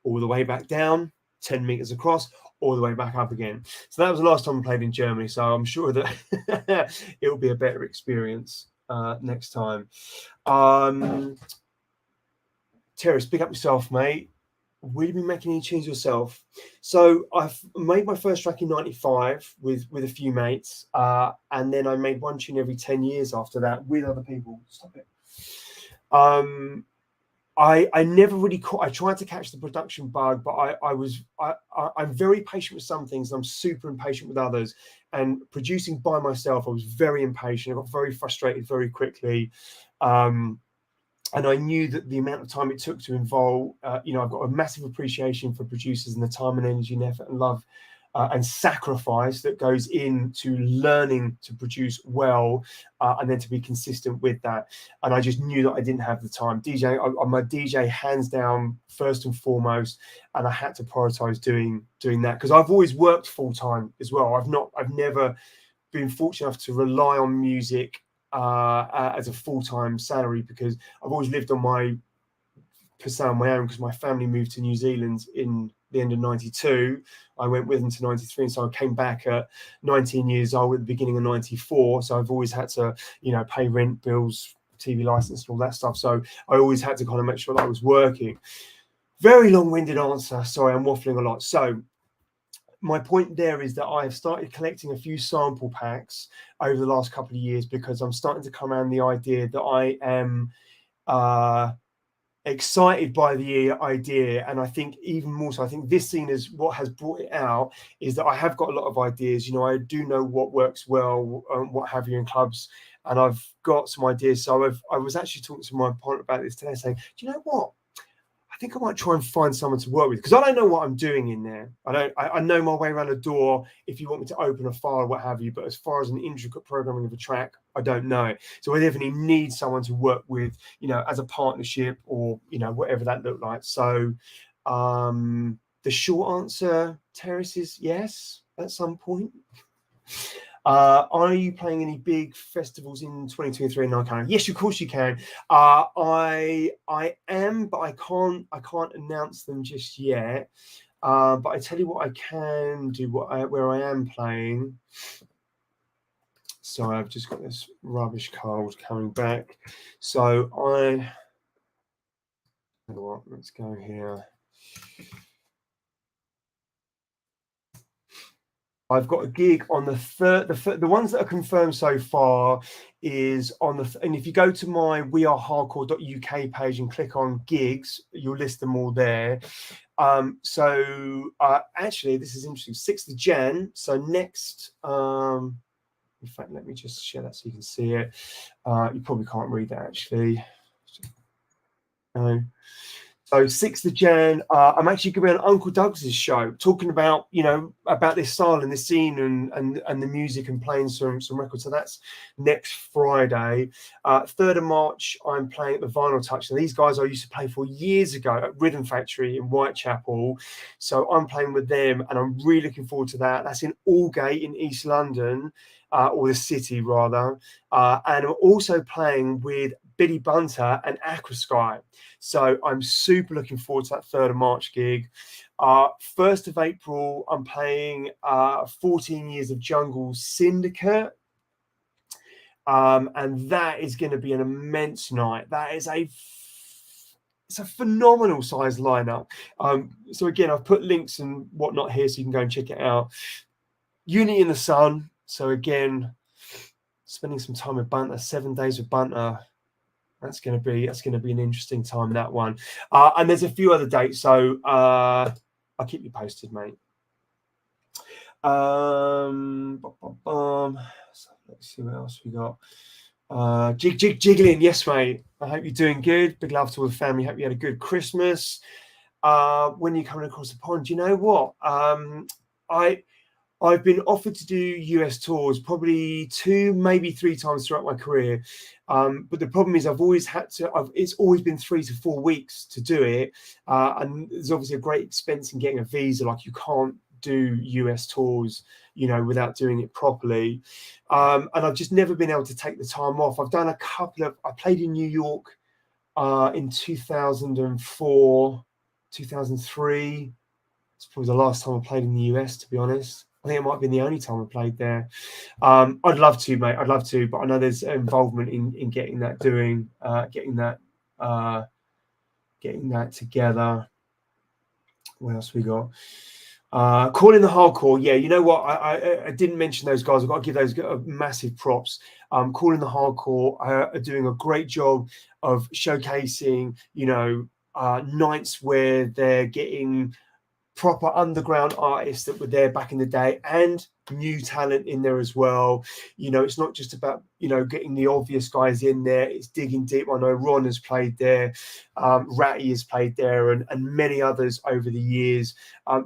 All the way back down, 10 meters across, all the way back up again. So that was the last time I played in Germany. So I'm sure that it will be a better experience next time. Terrace, pick up yourself, mate. Will you be making any tunes yourself? So I've made my first track in '95 with a few mates, and then I made one tune every 10 years after that with other people. Stop it. I never really caught. I tried to catch the production bug, but I'm very patient with some things. And I'm super impatient with others. And producing by myself, I was very impatient. I got very frustrated very quickly. And I knew that the amount of time it took to involve, you know, I've got a massive appreciation for producers and the time and energy and effort and love and sacrifice that goes into learning to produce well and then to be consistent with that. And I just knew that I didn't have the time. I'm a DJ hands down, first and foremost, and I had to prioritize doing that because I've always worked full time as well. I've never been fortunate enough to rely on music as a full-time salary because I've always lived on my own because my family moved to New Zealand in the end of '92. I went with them to '93, and so I came back at 19 years old at the beginning of '94. So I've always had to, you know, pay rent, bills, TV license, and all that stuff. So I always had to kind of make sure that I was working. Very long-winded answer. Sorry, I'm waffling a lot. So my point there is that I've started collecting a few sample packs over the last couple of years because I'm starting to come around the idea that I am excited by the idea. And I think even more so, I think this scene is what has brought it out is that I have got a lot of ideas. You know, I do know what works well, what have you in clubs, and I've got some ideas. So I was actually talking to my partner about this today saying, do you know what? I think I might try and find someone to work with because I don't know what I'm doing in there. I know my way around a door if you want me to open a file or what have you, but as far as an intricate programming of a track, I don't know. So I definitely need someone to work with, you know, as a partnership or, you know, whatever that looked like. So the short answer, Terrace, is yes, at some point. Are you playing any big festivals in 2023? No, I can. Yes, of course you can. I am, but I can't announce them just yet. But I tell you what I can do. Where I am playing. Sorry, I've just got this rubbish cold coming back. So let's go here. I've got a gig on the third. The ones that are confirmed so far is on the. And if you go to my wearehardcore.uk page and click on gigs, you'll list them all there. So actually, this is interesting. 6th of Jan. So next. In fact, let me just share that so you can see it. You probably can't read that actually. So 6th of Jan, I'm actually going to be on Uncle Doug's show, talking about, you know, about this style and this scene and the music and playing some records. So that's next Friday. 3rd of March, I'm playing at the Vinyl Touch. And these guys I used to play for years ago at Rhythm Factory in Whitechapel. So I'm playing with them and I'm really looking forward to that. That's in Aldgate in East London, or the city rather. And I'm also playing with Billy Bunter and Aquasky. So I'm super looking forward to that 3rd of March gig. 1st of April, I'm playing 14 Years of Jungle Syndicate. And that is going to be an immense night. That is it's a phenomenal size lineup. So again, I've put links and whatnot here so you can go and check it out. Uni in the Sun. So again, spending some time with Bunter, 7 days with Bunter. That's going to be an interesting time, that one. And there's a few other dates, so I'll keep you posted, mate. Let's see what else we got. Jiggling, yes, mate. I hope you're doing good. Big love to all the family. Hope you had a good Christmas. When you're coming across the pond, you know what? I've been offered to do US tours probably 2, maybe 3 times throughout my career. But the problem is I've always had to, it's always been 3 to 4 weeks to do it. And there's obviously a great expense in getting a visa. Like you can't do US tours, you know, without doing it properly. And I've just never been able to take the time off. I've done a couple of, I played in New York in 2004, 2003. It's probably the last time I played in the US, to be honest. I think it might have been the only time I played there. I'd love to, mate. I'd love to, but I know there's involvement in getting that together. What else we got? Calling the Hardcore. Yeah, you know what? I didn't mention those guys. I've got to give those massive props. Calling the Hardcore are doing a great job of showcasing, you know, nights where they're getting proper underground artists that were there back in the day and new talent in there as well. You know, it's not just about, you know, getting the obvious guys in there. It's digging deep. I know Ron has played there, Ratty has played there, and many others over the years.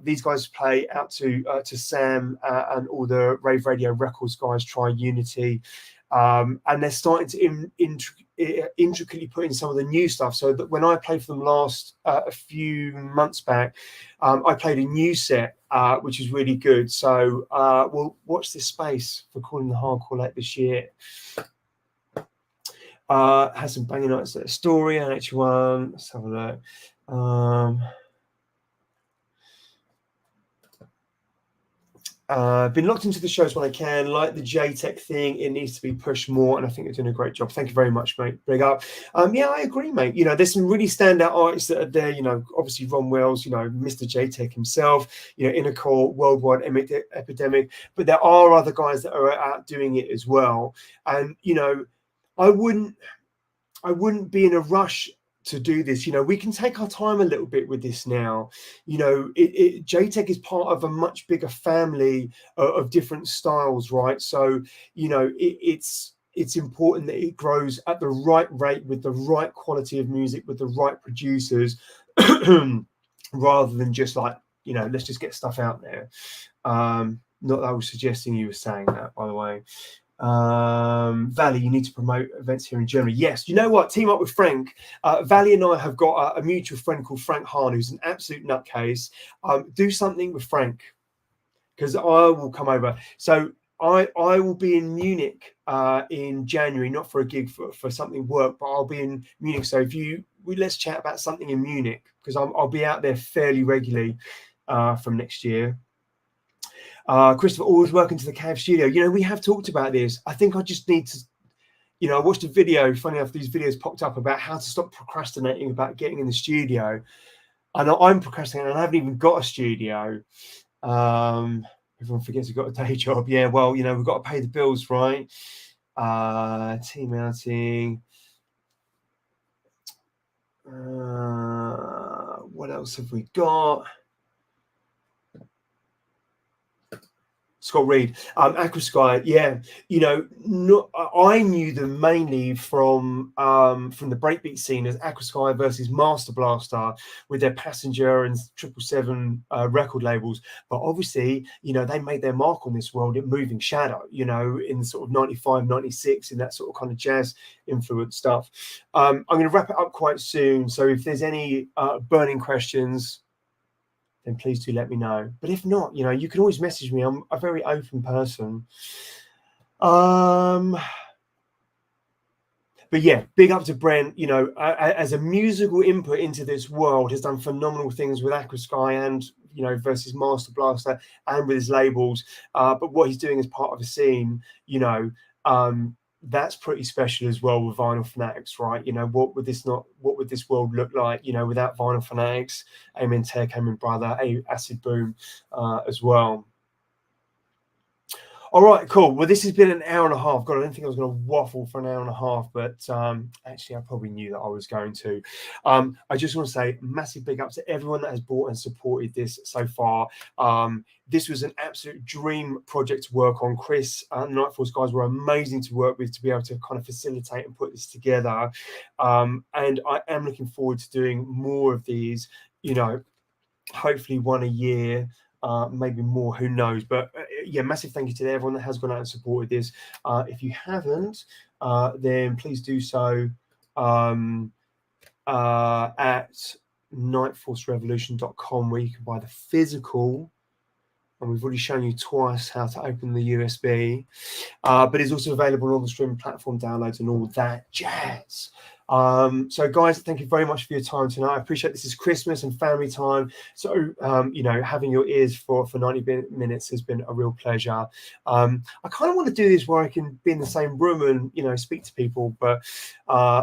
These guys play out to Sam and all the Rave Radio Records guys, Try Unity. And they're starting to intricately put in some of the new stuff, so that when I played for them last a few months back, I played a new set which is really good. So we'll watch this space for Calling the Hardcore late this year. Has some banging nights at Story and H1. Let's have a look. Been locked into the shows when I can. Like the JTech thing, it needs to be pushed more, and I think they're doing a great job. Thank you very much, mate. Big up. Yeah, I agree, mate. You know, there's some really standout artists that are there. You know, obviously Ron Wells, you know, Mr. JTech himself, you know, Intercore, Worldwide Epidemic, but there are other guys that are out doing it as well. And you know, I wouldn't be in a rush to do this. You know, we can take our time a little bit with this now. You know, JTech is part of a much bigger family of different styles, right? So, you know, it's important that it grows at the right rate with the right quality of music, with the right producers, rather than just like, you know, let's just get stuff out there. Not that I was suggesting you were saying that, by the way. Valley, you need to promote events here in Germany. Yes, you know what? Team up with Frank. Valley and I have got a mutual friend called Frank Hahn, who's an absolute nutcase. Do something with Frank, because I will come over. So I will be in Munich in January, not for a gig, for something work, but I'll be in Munich. So if let's chat about something in Munich, because I'll be out there fairly regularly from next year. Christopher, always working to the cave studio. You know, we have talked about this. I think I just need to, you know, I watched a video, funny enough, these videos popped up about how to stop procrastinating about getting in the studio. And I'm procrastinating and I haven't even got a studio. Everyone forgets you've got a day job. Yeah, well, you know, we've got to pay the bills, right? Team outing. What else have we got? Scott Reed, Aqua Sky, yeah, you know, I knew them mainly from the breakbeat scene as Aqua Sky versus Master Blaster with their Passenger and 777 record labels. But obviously, you know, they made their mark on this world at Moving Shadow, you know, in sort of 95, 96, in that sort of kind of jazz influence stuff. I'm going to wrap it up quite soon. So if there's any burning questions, then please do let me know. But if not, you know, you can always message me. I'm a very open person. But yeah, big up to Brent, you know, as a musical input into this world, has done phenomenal things with Aqua Sky and, you know, versus Master Blaster and with his labels. But what he's doing as part of a scene, you know, that's pretty special as well with Vinyl Fanatics, right? You know, what would this world look like, you know, without Vinyl Fanatics, Amen Tech, Amen Brother, Acid Boom as well. All right, cool. Well, this has been an hour and a half. God, I didn't think I was going to waffle for an hour and a half, but actually, I probably knew that I was going to. I just want to say massive big up to everyone that has bought and supported this so far. This was an absolute dream project to work on. Chris and Nightfalls guys were amazing to work with to be able to kind of facilitate and put this together. And I am looking forward to doing more of these, you know, hopefully one a year. Maybe more, who knows, but yeah, massive thank you to everyone that has gone out and supported this. If you haven't, then please do so at nightforcerevolution.com, where you can buy the physical, and we've already shown you twice how to open the USB, but it's also available on all the streaming platform downloads and all that jazz. So guys, thank you very much for your time tonight. I appreciate this is Christmas and family time, so you know, having your ears for 90 minutes has been a real pleasure. I kind of want to do this where I can be in the same room and, you know, speak to people, but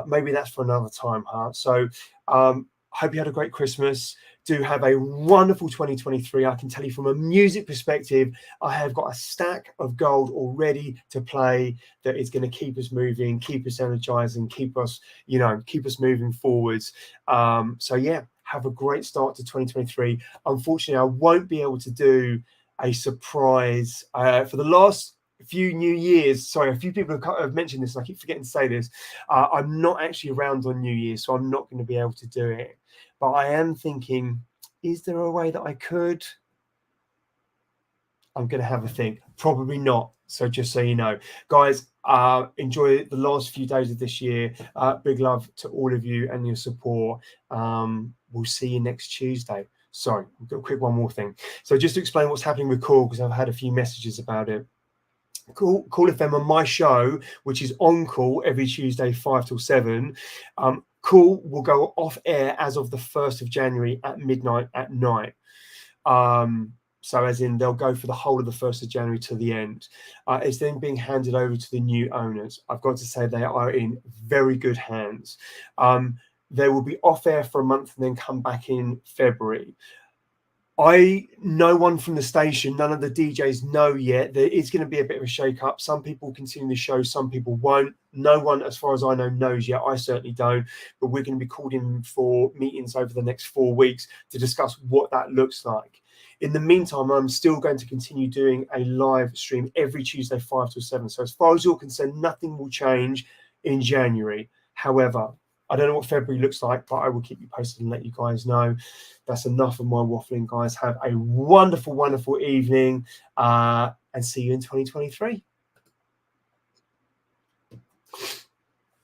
maybe that's for another time, huh? So hope you had a great Christmas. Do have a wonderful 2023. I can tell you from a music perspective, I have got a stack of gold already to play that is going to keep us moving, keep us energized, and keep us, you know, keep us moving forwards. So yeah, have a great start to 2023. Unfortunately, I won't be able to do a surprise for the last few New Year's. Sorry, a few people have mentioned this, and I keep forgetting to say this. I'm not actually around on New Year, so I'm not going to be able to do it. But I am thinking, is there a way that I could? I'm going to have a think. Probably not. So just so you know, guys, enjoy the last few days of this year. Big love to all of you and your support. We'll see you next Tuesday. Sorry, I've got a quick one more thing. So just to explain what's happening with Call, because I've had a few messages about it. Call FM on my show, which is on Call every Tuesday, 5 till 7. Call will go off air as of the 1st of January at midnight at night. So as in they'll go for the whole of the 1st of January to the end. It's then being handed over to the new owners. I've got to say they are in very good hands. They will be off air for a month and then come back in February. No one from the station, none of the DJs know yet. There is going to be a bit of a shake-up. Some people continue the show, some people won't. No one, as far as I know, knows yet. I certainly don't. But we're going to be called in for meetings over the next 4 weeks to discuss what that looks like. In the meantime, I'm still going to continue doing a live stream every Tuesday, 5 till 7. So as far as you're concerned, nothing will change in January. However, I don't know what February looks like, but I will keep you posted and let you guys know. That's enough of my waffling, guys. Have a wonderful, wonderful evening, and see you in 2023.